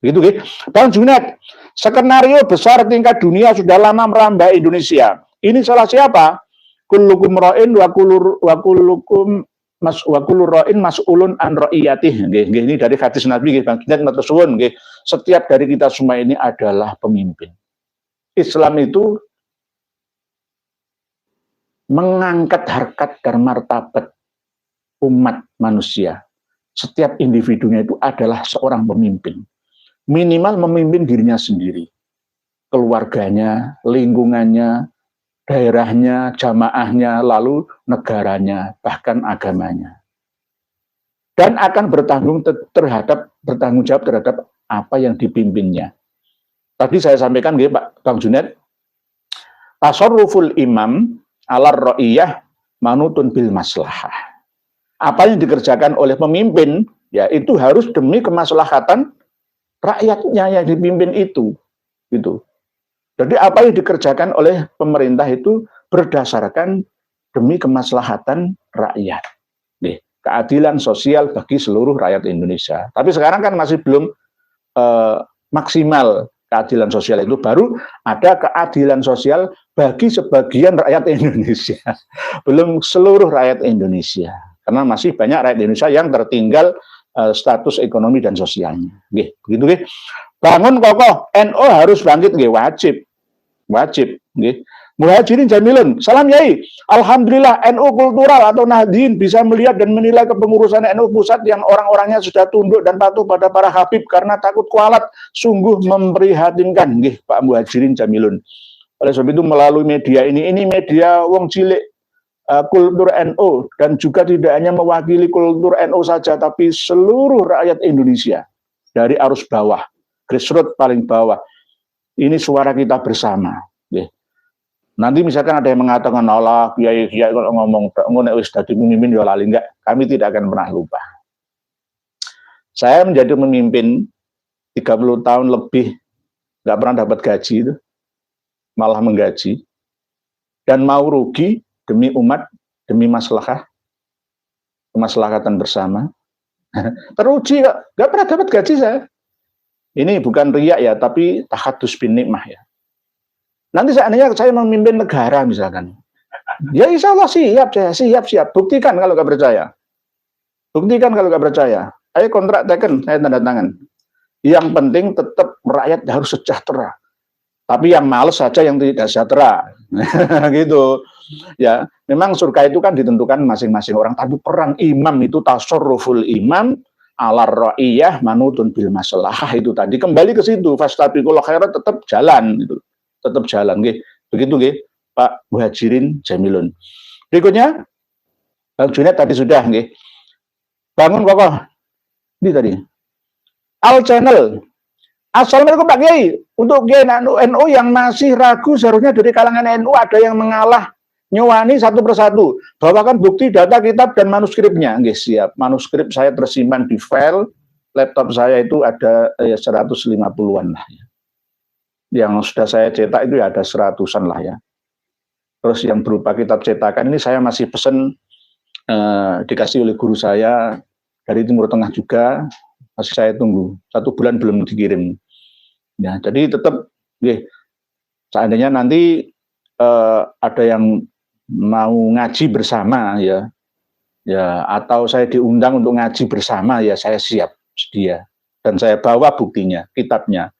Begitu, Bang Junet, skenario besar tingkat dunia sudah lama merambah Indonesia. Ini salah siapa? Kullukum ra'in wa kullukum ra'in mas'ulun an ra'iyatih. Ini dari hadis Nabi, Bang Junet matur suwun. Setiap dari kita semua ini adalah pemimpin. Islam itu mengangkat harkat dan martabat umat manusia. Setiap individunya itu adalah seorang pemimpin. Minimal memimpin dirinya sendiri. Keluarganya, lingkungannya, daerahnya, jamaahnya, lalu negaranya, bahkan agamanya. Dan akan bertanggung jawab terhadap apa yang dipimpinnya. Tadi saya sampaikan, Pak Bang Junet, tasarruful imam alar ra'iyah manutun bil maslahah. Apa yang dikerjakan oleh pemimpin, ya itu harus demi kemaslahatan rakyatnya yang dipimpin itu. Gitu. Jadi apa yang dikerjakan oleh pemerintah itu berdasarkan demi kemaslahatan rakyat. Keadilan sosial bagi seluruh rakyat Indonesia. Tapi sekarang kan masih belum maksimal keadilan sosial itu, baru ada keadilan sosial bagi sebagian rakyat Indonesia. Belum seluruh rakyat Indonesia. Karena masih banyak rakyat Indonesia yang tertinggal status ekonomi dan sosialnya. Begitu. Bangun kokoh, NU harus bangkit, wajib. Muhajirin Jamilun, salam Yai. Alhamdulillah NU kultural atau Nahdien bisa melihat dan menilai kepengurusan NU pusat yang orang-orangnya sudah tunduk dan patuh pada para habib karena takut kualat, sungguh memprihatinkan, Pak Muhajirin Jamilun. Oleh sebab itu melalui media ini media wong cilik kultur NU, dan juga tidak hanya mewakili kultur NU saja, tapi seluruh rakyat Indonesia dari arus bawah, grassroots paling bawah. Ini suara kita bersama. Nanti misalkan ada yang mengatakan, Allah, kiai kalau ngomong, wis dadi pemimpin ya lali, enggak, kami tidak akan pernah lupa. Saya menjadi pemimpin 30 tahun lebih, enggak pernah dapat gaji itu, malah menggaji, dan mau rugi demi umat, demi kemaslahatan bersama. Teruji kok, enggak pernah dapat gaji saya. Ini bukan riak ya, tapi tahadus bin nikmah ya. Nanti seandainya saya memimpin negara misalkan, ya insya Allah siap. Buktikan kalau nggak percaya. Ayo kontrak teken, saya tanda tangan. Yang penting tetap rakyat harus sejahtera. Tapi yang males saja yang tidak sejahtera, gitu. Ya, memang surga itu kan ditentukan masing-masing orang. Tapi peran imam itu tasarruful imam alar ra'iyah manutun bil maslahah itu tadi kembali ke situ. Fastabiqul khairat tetap jalan itu. Tetap jalan, begitu Pak Muhajirin Jamilun. Berikutnya, Bang Junet tadi sudah, bangun kokoh. Ini tadi. Al Channel. Assalamualaikum Pak Kiai. Untuk Kiai NU yang masih ragu, seharusnya dari kalangan NU ada yang mengalah nyuwani satu persatu. Bawakan bukti data kitab dan manuskripnya. Siap. Manuskrip saya tersimpan di file laptop saya itu ada 150-an lah ya. Yang sudah saya cetak itu ya ada 100-an lah ya. Terus yang berupa kitab cetakan ini saya masih pesen dikasih oleh guru saya dari Timur Tengah juga, masih saya tunggu. 1 bulan belum dikirim. Ya, jadi tetap, seandainya nanti ada yang mau ngaji bersama ya, atau saya diundang untuk ngaji bersama ya, saya siap sedia. Dan saya bawa buktinya, kitabnya,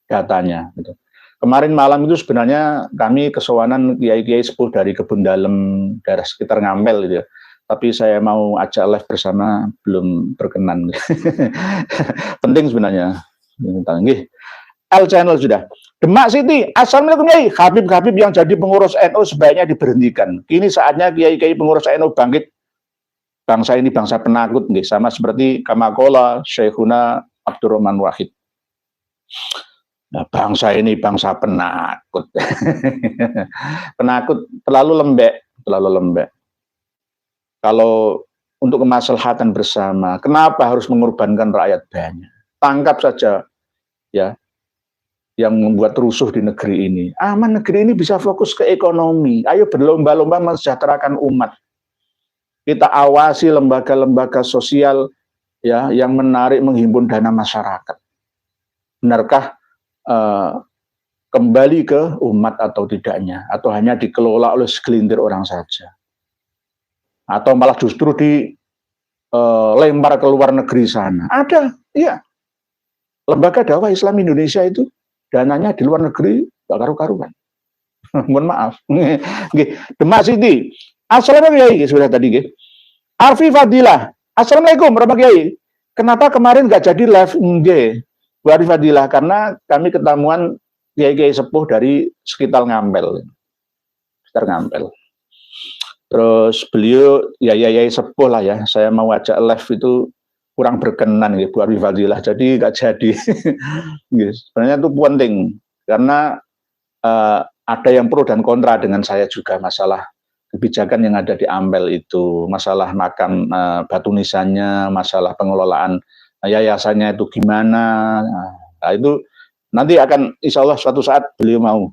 datanya. Gitu. Kemarin malam itu sebenarnya kami kesowanan kiai-kiai sepuh dari Kebun Dalem, daerah sekitar Ngampel gitu ya. Tapi saya mau ajak live bersama, belum berkenan. Penting sebenarnya. L channel sudah. Demak Siti, assalamualaikum Kiai. Habib-habib yang jadi pengurus NU sebaiknya diberhentikan. Kini saatnya kiai-kiai pengurus NU bangkit. Bangsa ini bangsa penakut, sama seperti Kamakola Syekhuna Abdurrahman Wahid. Nah, bangsa ini bangsa penakut. Penakut, terlalu lembek. Kalau untuk kemaslahatan bersama, kenapa harus mengorbankan rakyat banyak? Tangkap saja ya yang membuat rusuh di negeri ini. Aman, negeri ini bisa fokus ke ekonomi. Ayo berlomba-lomba mensejahterakan umat. Kita awasi lembaga-lembaga sosial ya yang menarik menghimpun dana masyarakat. Benarkah kembali ke umat atau tidaknya, atau hanya dikelola oleh segelintir orang saja, atau malah justru dilempar ke luar negeri sana? Ada, iya. Lembaga dakwah Islam Indonesia itu dananya di luar negeri gak karu-karuan. Mohon maaf. Demak Siti, assalamualaikum Kiai, sudah tadi Kiai. Arfi Fadilah, assalamualaikum warahmatullahi Kiai. Kenapa kemarin gak jadi live Bu Arfi Fadilah? Karena kami ketemuan kiai-kiai sepuh dari sekitar Ngampel. Terus beliau ya sepuh lah ya. Saya mau ajak live itu kurang berkenan ya Bu Arfi Fadilah. Jadi gak jadi. Sebenarnya itu penting karena ada yang pro dan kontra dengan saya juga masalah kebijakan yang ada di Ampel itu, masalah makam batu nisannya, masalah pengelolaan yayasannya itu gimana. Nah, itu nanti akan insya Allah suatu saat beliau mau.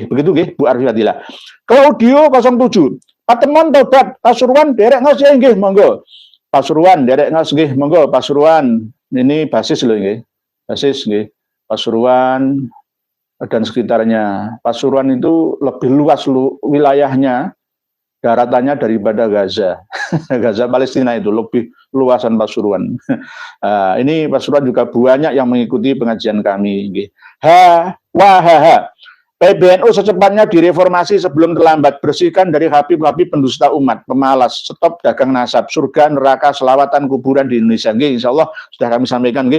Begitu Bu Arfi Fadilah. Claudio 07, Patemon tobat Pasuruan derek ngos ya nggih monggo. Pasuruan derek ngos nggih monggo. Pasuruan ini basis loh nggih. Basis nggih. Pasuruan dan sekitarnya. Pasuruan itu lebih luas wilayahnya, daratannya daripada Gaza. Gaza Palestina itu lebih luasan Pasuruan. Ini Pasuruan juga banyak yang mengikuti pengajian kami. PBNU secepatnya direformasi sebelum terlambat. Bersihkan dari habib-habib pendusta umat, pemalas, stop dagang nasab, surga, neraka, selawatan, kuburan di Indonesia. Insya Allah sudah kami sampaikan.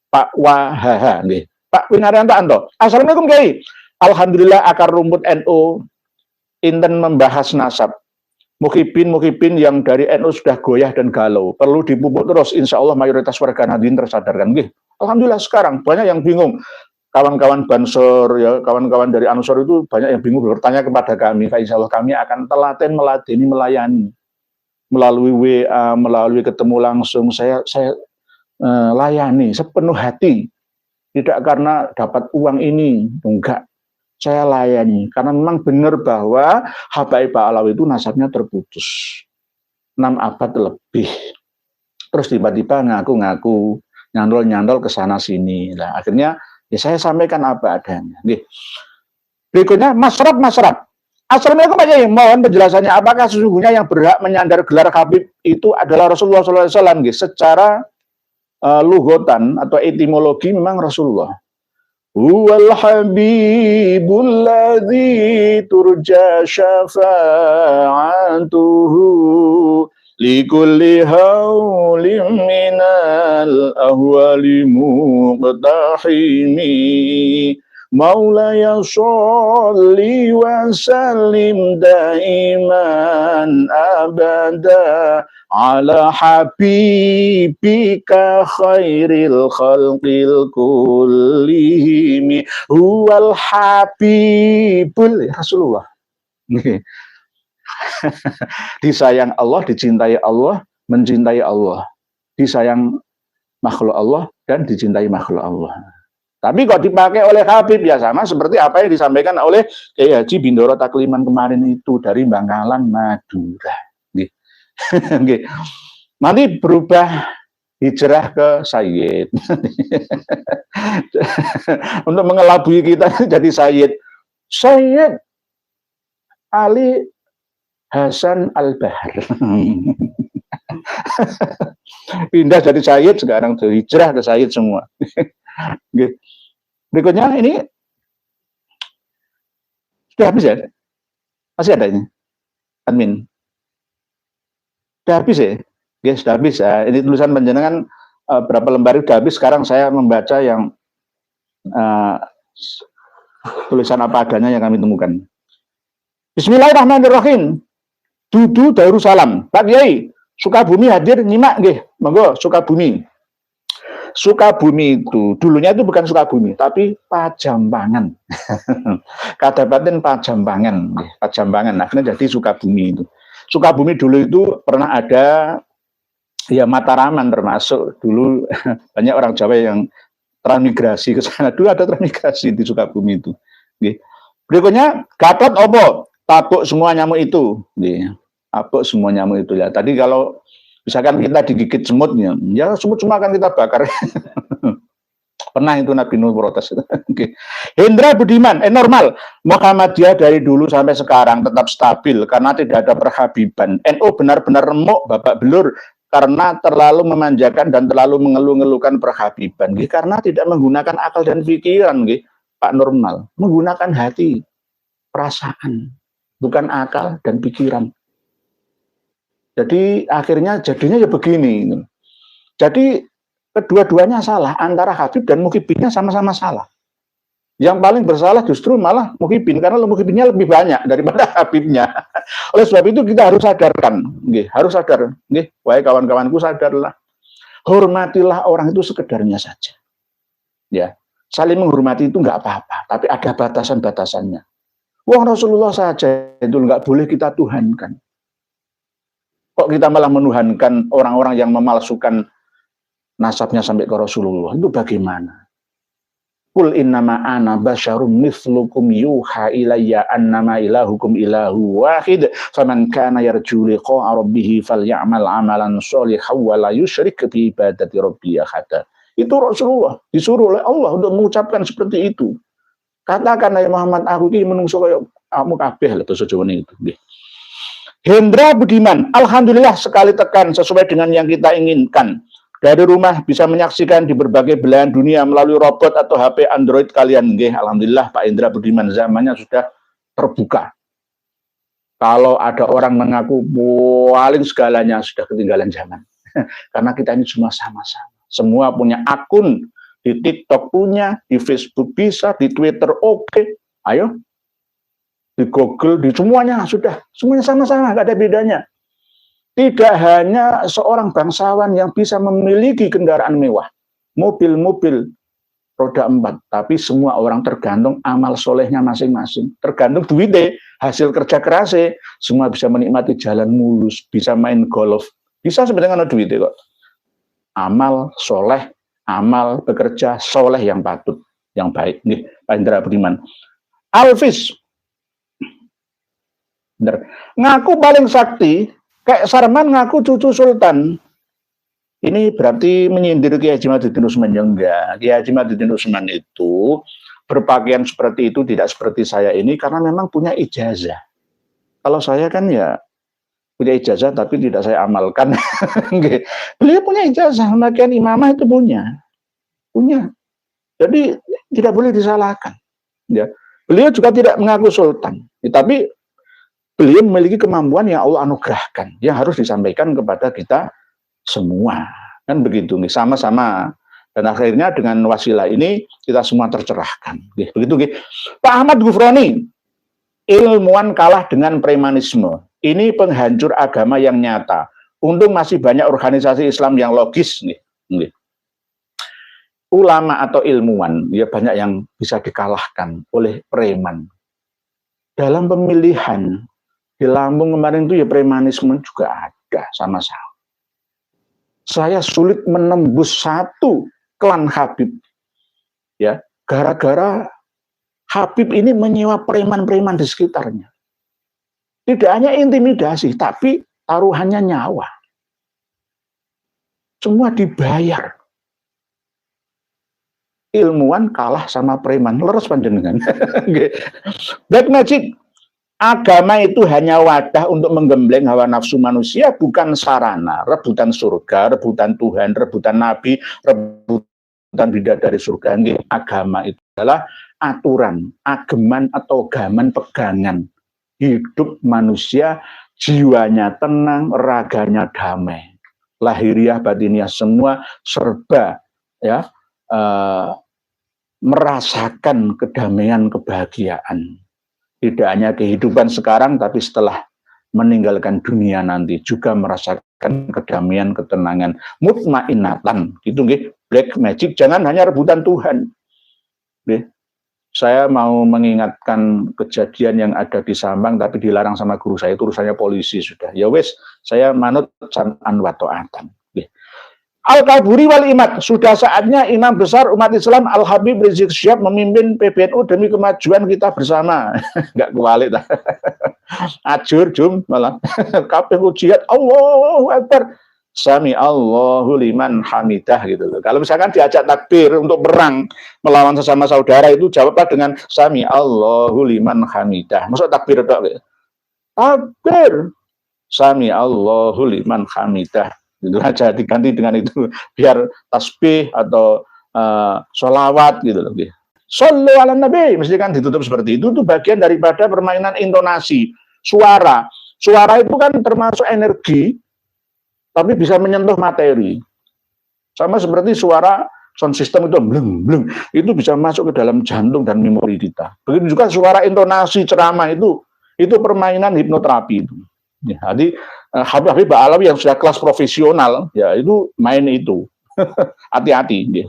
Pak Wahaha. Pak Winaryanto, assalamualaikum Kiai. Alhamdulillah akar rumput NU inten membahas nasab. Muhibin yang dari NU sudah goyah dan galau. Perlu dipupuk terus. Insya Allah mayoritas warga Nahdien tersadarkan. Alhamdulillah sekarang banyak yang bingung. Kawan-kawan Bansor, ya, kawan-kawan dari Ansor itu banyak yang bingung bertanya kepada kami. Insya Allah kami akan telaten meladeni melayani melalui WA, melalui ketemu langsung. Saya layani sepenuh hati. Tidak karena dapat uang ini, enggak. Saya layani. Karena memang benar bahwa Habaib Alawi itu nasabnya terputus. 6 abad lebih. Terus tiba-tiba ngaku-ngaku, nyandol-nyandol ke sana sini. Nah, akhirnya ya saya sampaikan apa adanya. Berikutnya, Masrab. Assalamualaikum Pak Kiai. Mohon penjelasannya, apakah sesungguhnya yang berhak menyandar gelar Habib itu adalah Rasulullah SAW? Secara lugotan atau etimologi memang Rasulullah. Huwal habibul ladzi turja syafa'atuhu likulli haulim minal ahwali muqtahimi Maulaya sholli wa sallim daiman abada ala habibika khairil khalqil kullihimi huwal habibul Rasulullah. Disayang Allah, dicintai Allah, mencintai Allah. Disayang makhluk Allah dan dicintai makhluk Allah. Tapi kok dipakai oleh Habib ya sama seperti apa yang disampaikan oleh Kiai Haji Bindoro Takliman kemarin itu dari Bangkalan Madura. Nanti berubah hijrah ke Sayyid. Untuk mengelabui kita jadi Sayyid. Sayyid Ali Hasan Al-Bahar. Pindah dari Sayyid sekarang hijrah ke Sayyid semua. Berikutnya ini sudah habis ya? Masih ada ini? Admin. Sudah habis ya? Ya sudah habis ya. Ini tulisan panjenengan berapa lembar sudah habis. Sekarang saya membaca yang tulisan apa adanya yang kami temukan. Bismillahirrahmanirrahim. Dudu Darussalam. Pak Kiai, Sukabumi hadir nyimak nggih. Monggo Sukabumi. Sukabumi itu dulunya itu bukan Sukabumi tapi Pajambangan. Kadapaten Pajambangan, Pajambangan. Akhirnya jadi Sukabumi itu. Sukabumi dulu itu pernah ada ya Mataraman termasuk dulu banyak orang Jawa yang transmigrasi ke sana. Dulu ada transmigrasi di Sukabumi itu. Berikutnya Gatot opo? Tabuk semua nyamuk itu. Tabuk semua nyamuk itu ya. Tadi kalau misalkan kita digigit semutnya, ya semut semua akan kita bakar. Pernah itu Nabi Nuh protes. Hendra Budiman, normal. Muhammadiyah dari dulu sampai sekarang tetap stabil karena tidak ada perhabiban. NU benar-benar remuk, babak belur karena terlalu memanjakan dan terlalu mengeluh-ngeluhkan perhabiban. Karena tidak menggunakan akal dan pikiran, Pak Normal. Menggunakan hati, perasaan, bukan akal dan pikiran. Jadi akhirnya jadinya ya begini. Jadi kedua-duanya salah, antara Habib dan Muhyiddinnya sama-sama salah. Yang paling bersalah justru malah Muhyiddin karena Muhyiddinnya lebih banyak daripada Habibnya. Oleh sebab itu kita harus sadarkan, harus sadar, wahai kawan-kawanku sadarlah, hormatilah orang itu sekedarnya saja. Ya, saling menghormati itu nggak apa-apa, tapi ada batasan-batasannya. Wong Rasulullah saja itu nggak boleh kita tuhankan. Kok kita malah menuhankan orang-orang yang memalsukan nasabnya sampai ke Rasulullah? Itu bagaimana? Qul innama ana basyarum mithlukum yuha ilayya annama ilahukum ilahu wahid faman kana yarju liqa'a rabbih falyamal amalan sholihan wa la yusyrik bi ibadati rabbih ahada. Itu Rasulullah disuruh oleh Allah untuk mengucapkan seperti itu. Katakan ya Muhammad, aku iki menungso kaya kamu kabeh lho basa Jawane itu nggih. Hendra Budiman, alhamdulillah sekali tekan sesuai dengan yang kita inginkan. Dari rumah bisa menyaksikan di berbagai belahan dunia melalui robot atau HP Android kalian. Nggih, alhamdulillah Pak Hendra Budiman, zamannya sudah terbuka. Kalau ada orang mengaku paling segalanya sudah ketinggalan zaman. Karena kita ini semua sama-sama. Semua punya akun, di TikTok punya, di Facebook bisa, di Twitter oke. Ayo. Di Google, di semuanya sudah, semuanya sama-sama, nggak ada bedanya. Tidak hanya seorang bangsawan yang bisa memiliki kendaraan mewah, mobil-mobil roda 4, tapi semua orang tergantung amal solehnya masing-masing, tergantung duitnya, hasil kerja kerasnya, semua bisa menikmati jalan mulus, bisa main golf, bisa sebenarnya ada duitnya kok. Amal soleh, amal bekerja soleh yang patut, yang baik. Nih, Pak Hendra Budiman. Alvis. Bener. Ngaku paling sakti, kayak Sarman ngaku cucu sultan. Ini berarti menyindir Kiai Haji Madzuddin Utsman, ya enggak. Kiai Haji Madzuddin Utsman itu berpakaian seperti itu tidak seperti saya ini karena memang punya ijazah. Kalau saya kan ya punya ijazah tapi tidak saya amalkan. Beliau punya ijazah, pakaian imamah itu punya. Jadi tidak boleh disalahkan. Ya. Beliau juga tidak mengaku sultan, tapi beliau memiliki kemampuan yang Allah anugerahkan, yang harus disampaikan kepada kita semua. Kan begitu, nih, sama-sama. Dan akhirnya dengan wasilah ini, kita semua tercerahkan. Begitu, Pak Ahmad Ghufroni, ilmuwan kalah dengan premanisme. Ini penghancur agama yang nyata. Untung masih banyak organisasi Islam yang logis. Nih. Ulama atau ilmuwan, ya banyak yang bisa dikalahkan oleh preman. Dalam pemilihan, di Lampung kemarin itu ya premanisme juga ada sama-sama. Saya sulit menembus satu klan Habib. Ya, gara-gara Habib ini menyewa preman-preman di sekitarnya. Tidak hanya intimidasi, tapi taruhannya nyawa. semua dibayar. Ilmuwan kalah sama preman, leres panjenengan. Black magic, agama itu hanya wadah untuk menggembleng hawa nafsu manusia, bukan sarana rebutan surga, rebutan Tuhan, rebutan nabi, rebutan bidadari surga. Agama itu adalah aturan, ageman atau gaman pegangan hidup manusia, jiwanya tenang, raganya damai, lahiriah batiniah semua serba ya merasakan kedamaian, kebahagiaan. Tidak hanya kehidupan sekarang, tapi setelah meninggalkan dunia nanti juga merasakan kedamaian, ketenangan, mutmainatan. Gitu nggih. Black magic jangan hanya rebutan Tuhan. Nggih. Saya mau mengingatkan kejadian yang ada di Sampang, tapi dilarang sama guru saya, itu urusannya polisi sudah. Ya wes, saya manut sam'an wa ta'atan. Al-Kaburi wal Imad, sudah saatnya imam besar umat Islam Al-Habib Rizik Syihab memimpin PBNU demi kemajuan kita bersama. Enggak kewalik dah. Ajur jum malah kabeh jihad Allahu Akbar. Sami Allahu liman hamidah gitu loh. Kalau misalkan diajak takbir untuk perang melawan sesama saudara itu jawablah dengan Sami Allahu liman hamidah. Maksud takbir tok. Takbir. Sami Allahu liman hamidah. Itu aja diganti dengan itu biar tasbih atau sholawat gitu loh. Shollu ala nabi mesti kan ditutup seperti itu bagian daripada permainan intonasi suara. Suara itu kan termasuk energi tapi bisa menyentuh materi. Sama seperti suara sound system itu bleng-bleng itu bisa masuk ke dalam jantung dan memori kita. Begitu juga suara intonasi ceramah itu permainan hipnoterapi itu. Ya, jadi Habib Alawi yang sudah kelas profesional, ya itu main itu. Hati-hati. Ya.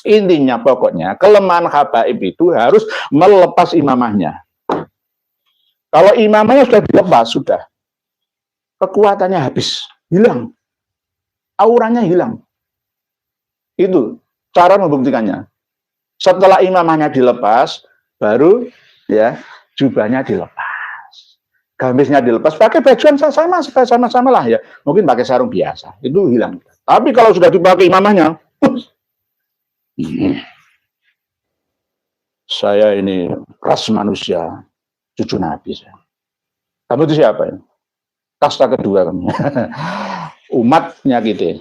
Intinya pokoknya kelemahan habaib itu harus melepas imamahnya. Kalau imamahnya sudah dilepas, sudah. Kekuatannya habis, hilang. Auranya hilang. Itu cara membuktikannya. Setelah imamahnya dilepas, baru ya jubahnya dilepas. Gamisnya dilepas, pakai bajuan sama-sama lah ya. Mungkin pakai sarung biasa, itu hilang. Tapi kalau sudah dipakai imamahnya, saya ini ras manusia, cucu Nabi. Kamu itu siapa ya? Kasta kedua kamu. Umatnya gitu.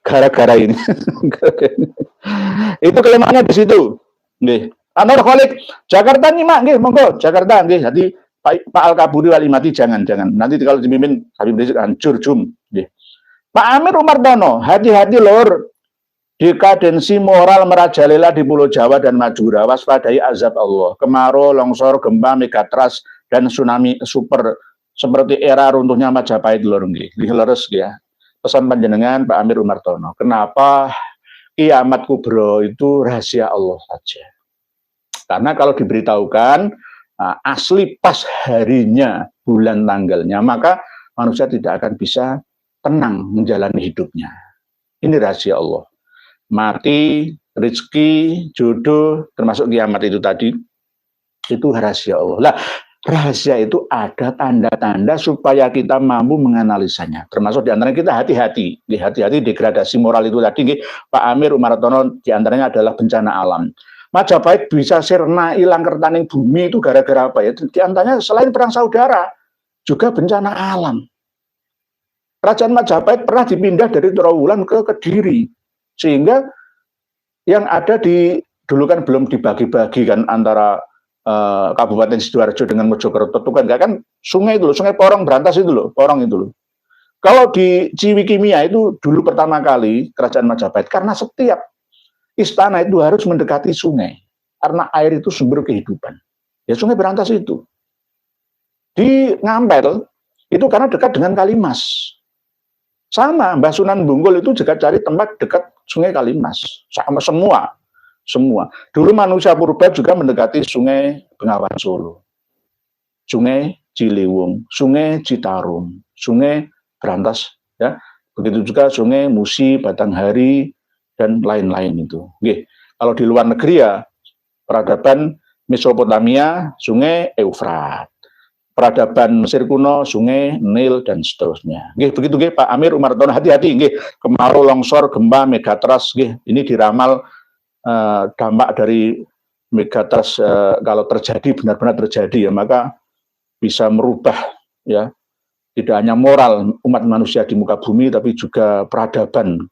Gara-gara ini. Itu kelemahannya di situ. Nggih. Anwar Khalid, Jakarta nih Mak, nggih, monggo, Jakarta nggih. Jadi Pak Al-Kaburi wal Imati jangan. Nanti kalau dipimpin Habib Rizik hancur jum. Pak Amir Umartono, hati-hati lor. Dekadensi moral merajalela di Pulau Jawa dan Madura. Waspadai azab Allah. Kemarau, longsor, gempa, megatrust, dan tsunami super seperti era runtuhnya Majapahit lor nggih. Leres ya. Pesan panjenengan Pak Amir Umartono. Kenapa kiamat kubro itu rahasia Allah saja? Karena kalau diberitahukan asli pas harinya, bulan tanggalnya, maka manusia tidak akan bisa tenang menjalani hidupnya. Ini rahasia Allah. Mati, rezeki, jodoh, termasuk kiamat itu tadi, itu rahasia Allah. Lah, rahasia itu ada tanda-tanda supaya kita mampu menganalisanya. Termasuk diantaranya kita hati-hati. Hati-hati degradasi moral itu tadi. Pak Amir Umartono diantaranya adalah bencana alam. Majapahit bisa sirna hilang kertaning bumi itu gara-gara apa ya? Di antaranya selain perang saudara, juga bencana alam. Kerajaan Majapahit pernah dipindah dari Trawulan ke Kediri. Sehingga yang ada dulu kan belum dibagi-bagi kan antara Kabupaten Sidoarjo dengan Mojokerto itu kan sungai itu loh, sungai Porong Brantas itu loh, Porong itu loh. Kalau di Ciwikimia itu dulu pertama kali Kerajaan Majapahit, karena setiap istana itu harus mendekati sungai. Karena air itu sumber kehidupan. Ya sungai Berantas itu. Di Ngampel, itu karena dekat dengan Kalimas. Sama, Mbah Sunan Bungkul itu juga cari tempat dekat sungai Kalimas. Sama semua. Dulu manusia purba juga mendekati sungai Bengawan Solo. Sungai Ciliwung, sungai Citarum, sungai Berantas. Ya. Begitu juga sungai Musi, Batanghari, dan lain-lain itu. Oke. Kalau di luar negeri ya peradaban Mesopotamia, sungai Eufrat. peradaban Mesir kuno, sungai, Nil, dan seterusnya. Nggih, begitu nggih Pak Amir Umartono, hati-hati nggih, kemarau, longsor, gempa, megatrust nggih. Ini diramal dampak dari megatrust kalau terjadi benar-benar terjadi ya, maka bisa merubah ya tidak hanya moral umat manusia di muka bumi tapi juga peradaban,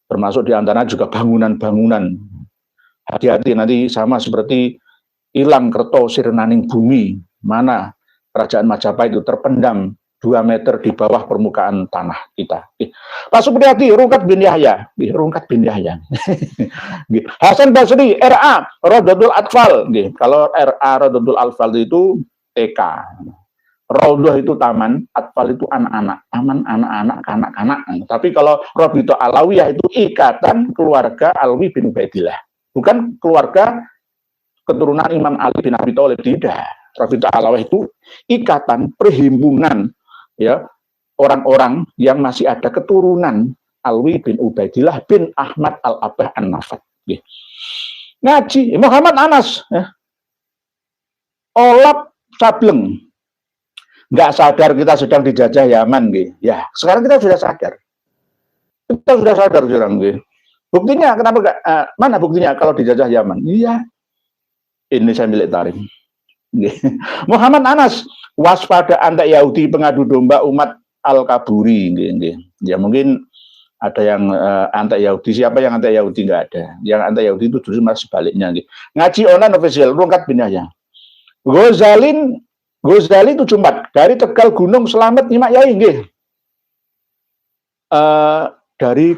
termasuk diantaranya juga bangunan-bangunan. Hati-hati nanti sama seperti ilang kerto sirnaning bumi, mana kerajaan Majapahit itu terpendam 2 meter di bawah permukaan tanah kita. Pak Supriyadi, Rungkat bin Yahya. Rungkat bin Yahya. Hasan Basri, RA, Rodotul Atfal. Kalau RA, Rodotul Atfal itu TK. Rodoh itu taman, Atfal itu anak-anak. Taman anak-anak, kanak-kanak. Tapi kalau Robito Alawiyah itu ikatan keluarga Alwi bin Ubaidillah. Bukan keluarga keturunan Imam Ali bin Abi Thalib, tidak. Robito Alawiyah itu ikatan perhimpunan ya orang-orang yang masih ada keturunan Alwi bin Ubaidillah bin Ahmad Al-Abbah An-Nafat. Ngaji Muhammad Anas ya. Olap Sableng, nggak sadar kita sedang dijajah Yaman ya. Sekarang kita sudah sadar, sekarang buktinya kenapa nggak mana buktinya kalau dijajah Yaman? Iya, Indonesia milik Tarim. Muhammad Anas, waspada antek Yahudi pengadu domba umat Al-Kaburi. Ya mungkin ada yang antek Yahudi, siapa yang antek Yahudi? Nggak ada. Yang antek Yahudi itu justru malah sebaliknya. Ngaji online official, Rungkat bin Yahya. Ghazali 74 dari Tegal Gunung Selamet Nyimak Yai dari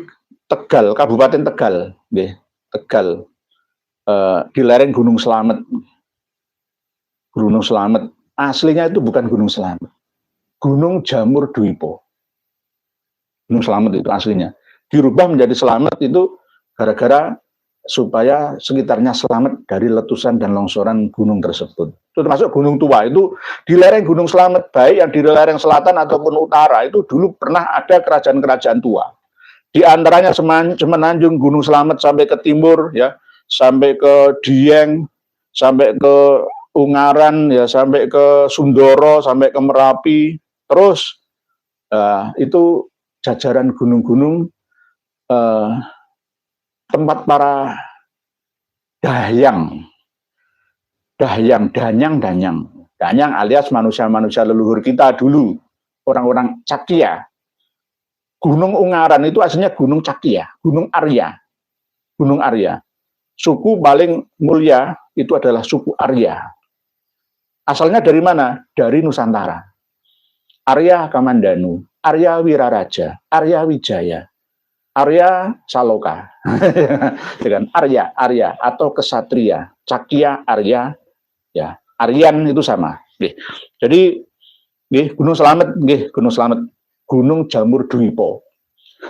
Tegal, Kabupaten Tegal, Tegal di lereng Gunung Selamet. Gunung Selamet aslinya itu bukan Gunung Selamet, Gunung Jamur Dwipo. Gunung Selamet itu aslinya dirubah menjadi Selamet itu gara-gara supaya sekitarnya selamat dari letusan dan longsoran gunung tersebut. Itu termasuk Gunung Tua itu di lereng Gunung Selamet, baik yang di lereng selatan ataupun utara itu dulu pernah ada kerajaan-kerajaan tua. Di antaranya Semenanjung, Gunung Selamet sampai ke timur ya, sampai ke Dieng, sampai ke Ungaran ya, sampai ke Sundoro, sampai ke Merapi, terus itu jajaran gunung-gunung tempat para Danyang alias manusia-manusia leluhur kita dulu, orang-orang Cakya. Gunung Ungaran itu aslinya Gunung Cakya, Gunung Arya. Suku paling mulia itu adalah suku Arya. Asalnya dari mana? Dari Nusantara. Arya Kamandanu, Arya Wiraraja, Arya Wijaya, Arya Saloka. Dengan Arya atau kesatria, Cakya, Arya, ya, Aryan itu sama. Jadi Gunung Selamet, Gunung Jamur Dwipo.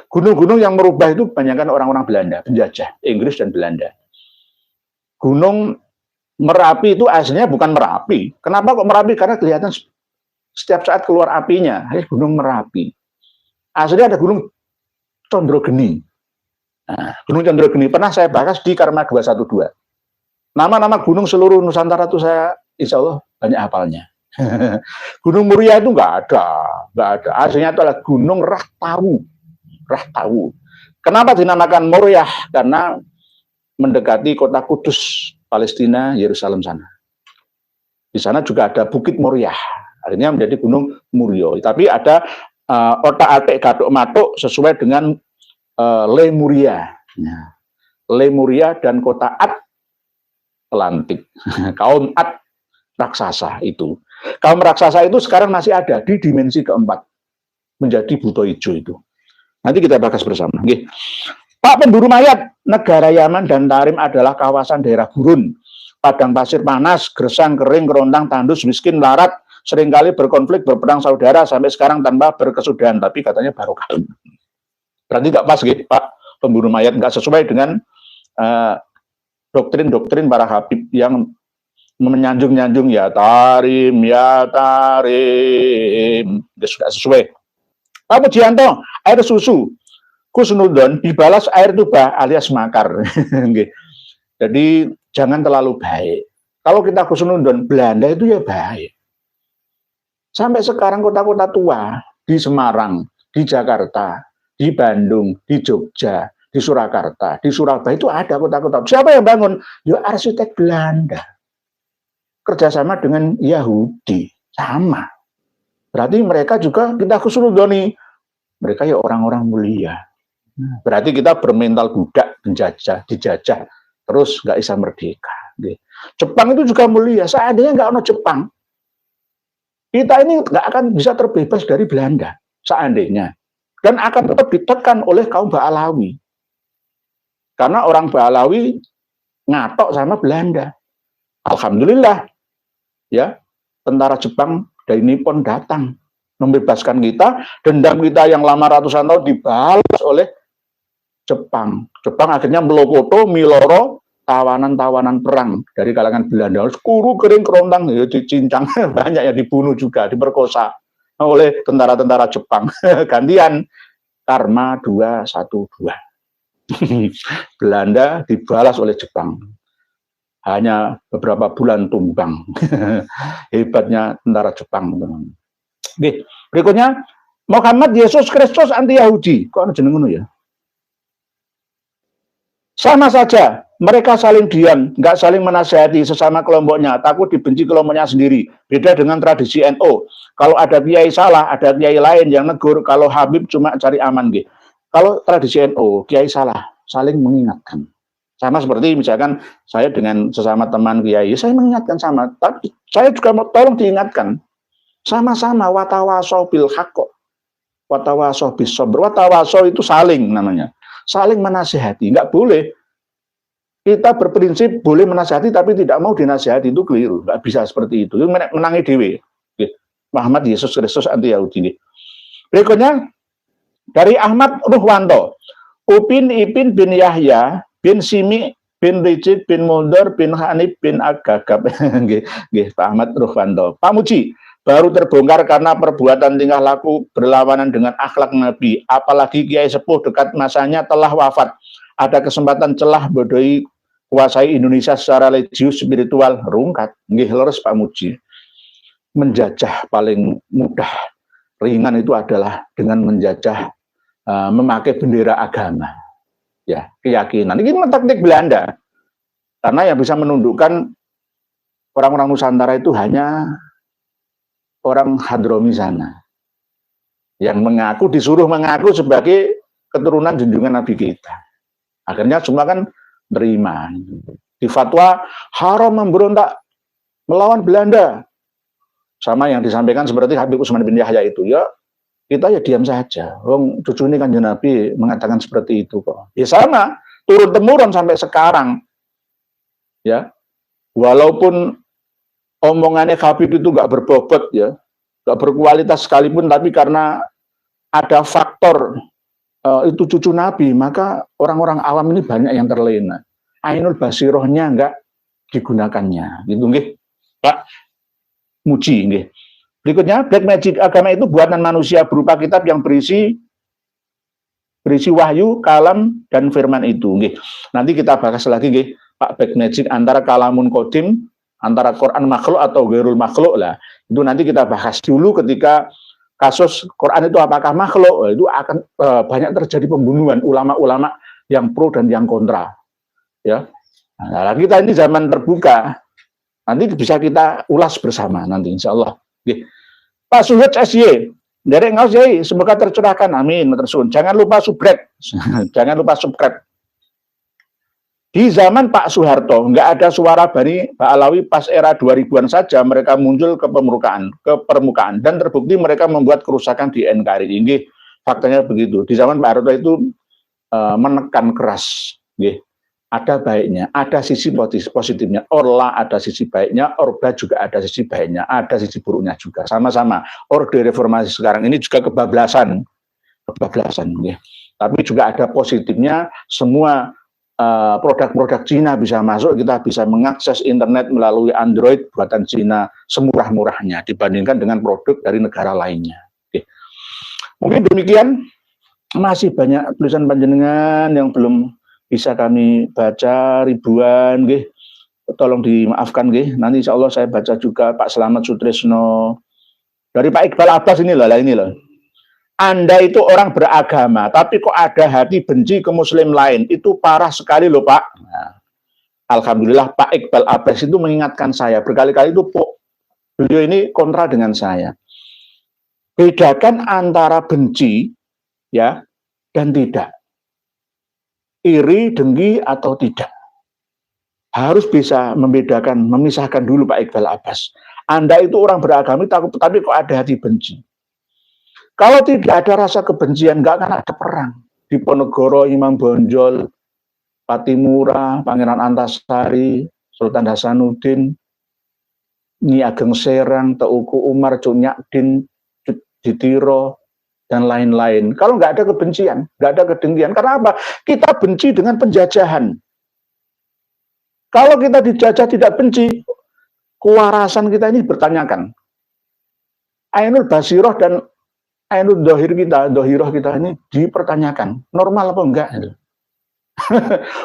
Gunung-gunung yang merubah itu kebanyakan orang-orang Belanda, penjajah, Inggris dan Belanda. Gunung Merapi itu aslinya bukan Merapi. Kenapa kok Merapi? Karena kelihatan setiap saat keluar apinya. Gunung Merapi. Aslinya ada Gunung Condrogeni. Nah, Gunung Condrogeni pernah saya bahas di Karma 212. Nama-nama gunung seluruh Nusantara itu saya insya Allah banyak hafalnya. Gunung Muria itu nggak ada. Aslinya itu adalah Gunung Rahtawu. Kenapa dinamakan Muria? Karena mendekati kota Kudus, Palestina, Yerusalem sana. Di sana juga ada Bukit Moriah, akhirnya menjadi Gunung Murio. Tapi ada otak-atik Gatuk Matuk sesuai dengan Lemuria. Lemuria dan kota Atlantik. Kaum raksasa itu. Kaum raksasa itu sekarang masih ada di dimensi keempat. Menjadi buto hijau itu. Nanti kita bahas bersama. Pak Pemburu Mayat, negara Yaman dan Tarim adalah kawasan daerah gurun, padang pasir panas, gersang, kering, kerontang, tandus, miskin, melarat, seringkali berkonflik, berperang saudara, sampai sekarang tanpa berkesudahan, tapi katanya barokah. Berarti nggak pas gitu, Pak Pemburu Mayat, nggak sesuai dengan doktrin-doktrin para habib yang menyanjung-nyanjung ya Tarim, sudah sesuai. Pak Mujianto, air susu Kusnudon dibalas air tuba alias makar. Jadi jangan terlalu baik. Kalau kita kusnudon Belanda itu ya baik. Sampai sekarang kota-kota tua di Semarang, di Jakarta, di Bandung, di Jogja, di Surakarta, di Surabaya itu ada kota-kota. Siapa yang bangun? Ya arsitek Belanda. Kerjasama dengan Yahudi. Sama. Berarti mereka juga kita khusnudoni. Mereka ya orang-orang mulia. Berarti kita bermental budak, penjajah, dijajah, terus nggak bisa merdeka. Jepang itu juga mulia. Seandainya nggak ada Jepang, kita ini nggak akan bisa terbebas dari Belanda. Seandainya. Dan akan tetap ditekan oleh kaum Ba'alawi. Karena orang Ba'alawi ngatok sama Belanda. Alhamdulillah, ya, tentara Jepang dari Nippon datang membebaskan kita. Dendam kita yang lama ratusan tahun dibalas oleh Jepang. Jepang akhirnya melokoto, miloro, tawanan-tawanan perang dari kalangan Belanda. Kuru, kering, kerontang, ya, dicincang, banyak yang dibunuh juga, diperkosa oleh tentara-tentara Jepang. Gantian karma 212. Belanda dibalas oleh Jepang. Hanya beberapa bulan tumbang. Hebatnya tentara Jepang. Oke, berikutnya Muhammad Yesus Kristus anti Yahudi. Kok ada jeneng ngono ya? Sama saja, mereka saling diam, nggak saling menasihati sesama kelompoknya, takut dibenci kelompoknya sendiri. Beda dengan tradisi NU. Kalau ada kiai salah, ada kiai lain yang negur. Kalau Habib cuma cari aman, gitu. Kalau tradisi NU, kiai salah, saling mengingatkan. Sama seperti misalkan saya dengan sesama teman kiai, saya mengingatkan sama, tapi saya juga mau tolong diingatkan. Sama-sama watawaso bil haqqo, watawaso bis sabr. Watawaso itu saling namanya. Saling menasihati, nggak boleh. Kita berprinsip boleh menasihati tapi tidak mau dinasihati, itu keliru, nggak bisa seperti itu. Itu menangi dewe. Muhammad Yesus Kristus anti Yahudi. Berikutnya dari Ahmad Ruhwanto, Upin Ipin bin Yahya bin Simi bin Rijid bin Mulder bin Hanif bin Agagab. Pak Ahmad Ruhwanto. Pak Muji, baru terbongkar karena perbuatan tingkah laku berlawanan dengan akhlak Nabi. Apalagi kiai sepuh dekat masanya telah wafat. Ada kesempatan celah bodohi kuasai Indonesia secara religius spiritual, rungkat. Nggih leres Pak Muji. Menjajah paling mudah, ringan itu adalah dengan menjajah, memakai bendera agama, ya, keyakinan. Ini taktik Belanda, karena yang bisa menundukkan orang-orang Nusantara itu hanya orang Hadromi sana, yang disuruh mengaku sebagai keturunan junjungan Nabi kita. Akhirnya semua kan terima. Di fatwa haram memberontak melawan Belanda. Sama yang disampaikan seperti Habib Utsman bin Yahya itu, ya kita ya diam saja. Wong cucu ini kan Nabi mengatakan seperti itu kok. Ya sama, turun temurun sampai sekarang. Ya, walaupun omongannya Habib itu nggak berbobot ya, nggak berkualitas sekalipun, tapi karena ada faktor itu cucu Nabi, maka orang-orang awam ini banyak yang terlena. Ainul basirohnya nggak digunakannya, gitu nggih, Pak Muji, nggih. Berikutnya, Black Magic agama itu buatan manusia berupa kitab yang berisi wahyu, kalam, dan firman itu, nggih. Nanti kita bahas lagi, nggih, Pak Black Magic antara kalamun kodim, antara Quran makhluk atau ghairul makhluk lah. Itu nanti kita bahas dulu ketika kasus Quran itu apakah makhluk, itu akan banyak terjadi pembunuhan ulama-ulama yang pro dan yang kontra. Ya. Nah, kita ini zaman terbuka. Nanti bisa kita ulas bersama nanti insya Allah. Pak Suhud SY, dari ngaus Yai, semoga tercerahkan, amin. Jangan lupa subscribe, jangan lupa subscribe. Di zaman Pak Soeharto, nggak ada suara Bani Ba'alawi pas era 2000-an saja mereka muncul ke permukaan dan terbukti mereka membuat kerusakan di NKRI. Ini faktanya begitu. Di zaman Pak Harto itu menekan keras, ada baiknya, ada sisi positifnya. Orla ada sisi baiknya, Orba juga ada sisi baiknya, ada sisi buruknya juga. Sama-sama. Orde reformasi sekarang ini juga kebablasan, Tapi juga ada positifnya. Semua produk-produk Cina bisa masuk, kita bisa mengakses internet melalui Android buatan Cina semurah-murahnya dibandingkan dengan produk dari negara lainnya. Mungkin demikian. Masih banyak tulisan panjenengan yang belum bisa kami baca, ribuan, tolong dimaafkan, nanti insya Allah saya baca juga Pak Slamet Sutrisno, Dari Pak Iqbal Abbas ini loh. Anda itu orang beragama, tapi kok ada hati benci ke muslim lain. Itu parah sekali loh Pak. Nah, alhamdulillah Pak Iqbal Abbas itu mengingatkan saya. Berkali-kali itu beliau ini kontra dengan saya. Bedakan antara benci ya dan tidak. Iri, dengki atau tidak. Harus bisa membedakan, memisahkan dulu Pak Iqbal Abbas. Anda itu orang beragama, tapi kok ada hati benci. Kalau tidak ada rasa kebencian, nggak akan ada perang. Diponegoro, Imam Bonjol, Patimura, Pangeran Antasari, Sultan Hasanuddin, Nyi Ageng Serang, Teuku Umar, Cunyadin, Ditiro, dan lain-lain. Kalau nggak ada kebencian, nggak ada kedengkian. Karena apa? Kita benci dengan penjajahan. Kalau kita dijajah tidak benci, kewarasan kita ini bertanyakan. Ainul Basiroh dan Ainul Dohiroh kita ini dipertanyakan. Normal apa enggak?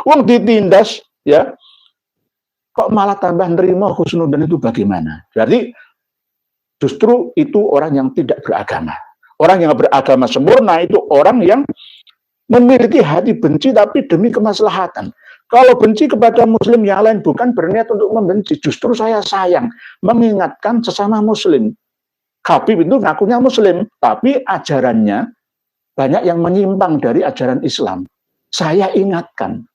Wong ditindas, ya, kok malah tambah nerima husnudzon itu bagaimana? Jadi justru itu orang yang tidak beragama. Orang yang beragama sempurna itu orang yang memiliki hati benci tapi demi kemaslahatan. Kalau benci kepada muslim yang lain bukan berniat untuk membenci, justru saya sayang mengingatkan sesama muslim. Habib itu ngakunya muslim, tapi ajarannya banyak yang menyimpang dari ajaran Islam. Saya ingatkan.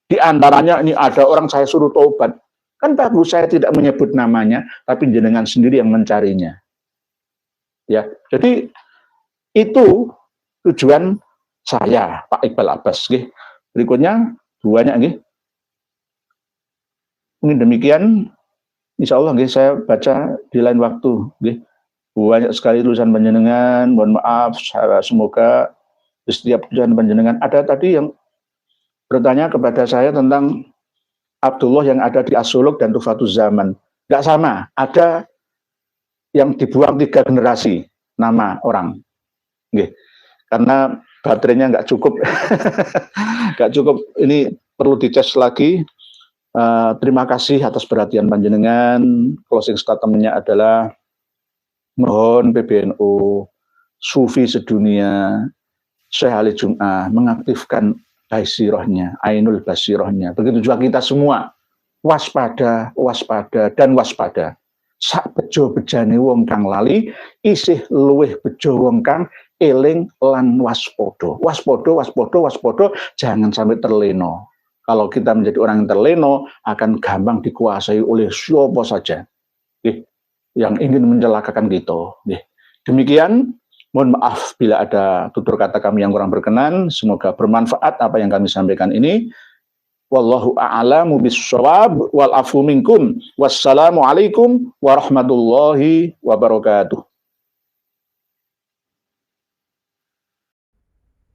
Di antaranya ini ada orang saya suruh taubat. Kan bagus saya tidak menyebut namanya, tapi jenengan sendiri yang mencarinya. Ya, jadi itu tujuan saya, Pak Iqbal Abbas. Berikutnya banyak. Mungkin demikian. Insya Allah saya baca di lain waktu. Banyak sekali tulisan panjenengan. Mohon maaf, semoga di setiap tulisan panjenengan ada tadi yang bertanya kepada saya tentang Abdullah yang ada di As-Suluk dan Tufatul Zaman. Nggak sama, ada yang dibuang 3 generasi nama orang. Karena baterainya nggak cukup. Nggak cukup, ini perlu dicas lagi. Terima kasih atas perhatian panjenengan. Closing statement-nya adalah mohon PBNU, Sufi sedunia, Syekh Ali Jum'ah mengaktifkan basirohnya, Ainul Basirohnya. Begitu juga kita semua, waspada, dan waspada. Sak bejo bejane wong kang lali, isih luweh bejo wong kang eling lan waspodo. Waspodo, jangan sampai terleno. Kalau kita menjadi orang yang terleno, akan gampang dikuasai oleh siapa saja yang ingin mencelakakan kita. Demikian, mohon maaf bila ada tutur kata kami yang kurang berkenan. Semoga bermanfaat apa yang kami sampaikan ini. Wallahu a'lamu bis-shawab wal afu minkum. Wassalamualaikum warahmatullahi wabarakatuh.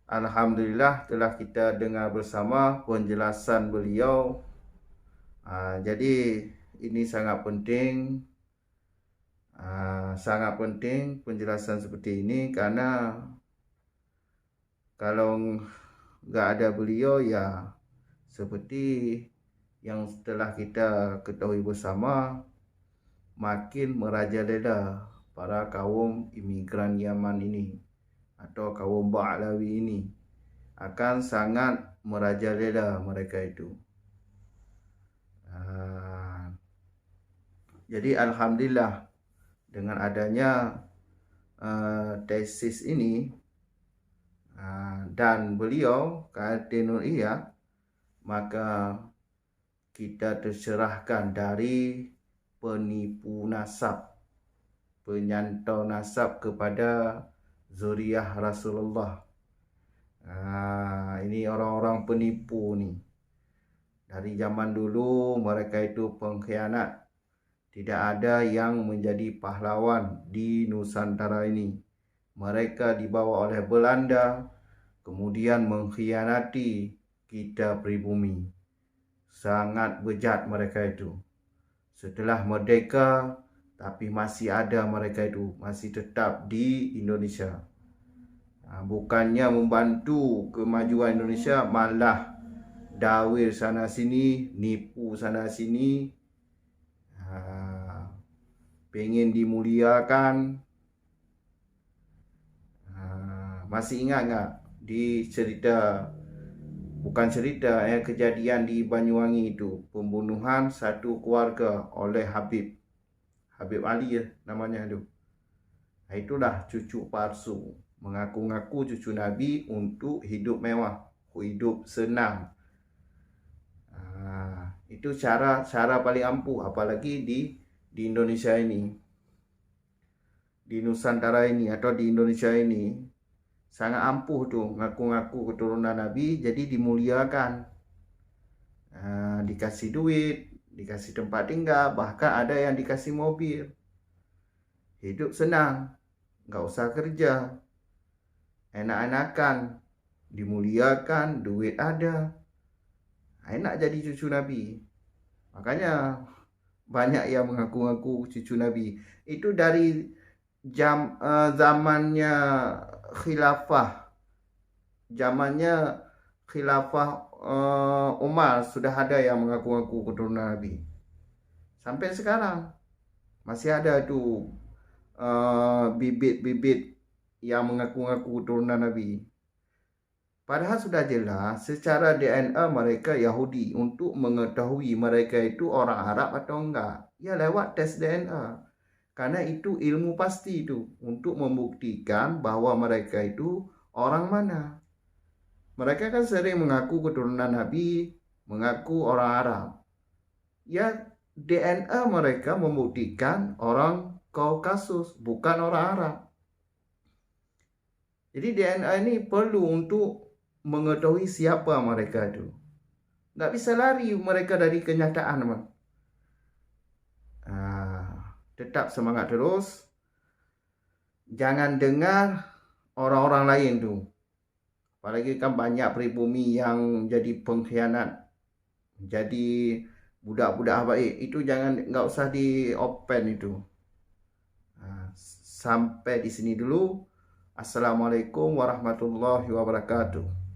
Alhamdulillah telah kita dengar bersama penjelasan beliau. Jadi ini sangat penting. Sangat penting penjelasan seperti ini, karena kalau nggak ada beliau ya seperti yang telah kita ketahui bersama, makin merajalela para kaum imigran Yaman ini atau kaum Ba'lawi ini, akan sangat merajalela mereka itu. Jadi alhamdulillah dengan adanya tesis ini dan beliau Kartinul Iya, maka kita tercerahkan dari penipu nasab, penyantau nasab kepada zuriyah Rasulullah. Ini orang-orang penipu nih. Dari zaman dulu mereka itu pengkhianat. Tidak ada yang menjadi pahlawan di Nusantara ini. Mereka dibawa oleh Belanda, kemudian mengkhianati kita pribumi. Sangat bejat mereka itu. Setelah merdeka, tapi masih ada mereka itu, masih tetap di Indonesia. Bukannya membantu kemajuan Indonesia, malah dawir sana sini, nipu sana sini. pengen dimuliakan. Masih ingat nggak di cerita, bukan cerita, kejadian di Banyuwangi itu, pembunuhan satu keluarga oleh Habib Ali namanya itu. Itulah cucu palsu, mengaku-ngaku cucu Nabi untuk hidup mewah, hidup senang. Itu cara paling ampuh, apalagi di Indonesia ini, di Nusantara ini atau di Indonesia ini sangat ampuh tuh, ngaku-ngaku keturunan Nabi jadi dimuliakan, dikasih duit, dikasih tempat tinggal, bahkan ada yang dikasih mobil, hidup senang, nggak usah kerja, enak-enakan, dimuliakan, duit ada, enak jadi cucu Nabi. Makanya banyak yang mengaku-ngaku cucu Nabi. Itu dari zamannya khilafah Umar sudah ada yang mengaku-ngaku keturunan Nabi. Sampai sekarang masih ada tuh bibit-bibit yang mengaku-ngaku keturunan Nabi. Padahal sudah jelas secara DNA mereka Yahudi. Untuk mengetahui mereka itu orang Arab atau enggak, ya lewat tes DNA. Karena itu ilmu pasti itu, untuk membuktikan bahwa mereka itu orang mana. Mereka kan sering mengaku keturunan Nabi, mengaku orang Arab. Ya DNA mereka membuktikan orang Kaukasus, bukan orang Arab. Jadi DNA ini perlu untuk mengetahui siapa mereka itu. Nggak bisa lari mereka dari kenyataan. Tetap semangat terus. Jangan dengar orang-orang lain tuh. Apalagi kan banyak pribumi yang jadi pengkhianat, jadi budak-budak baik. Itu nggak usah di open itu. Sampai di sini dulu. Assalamualaikum warahmatullahi wabarakatuh.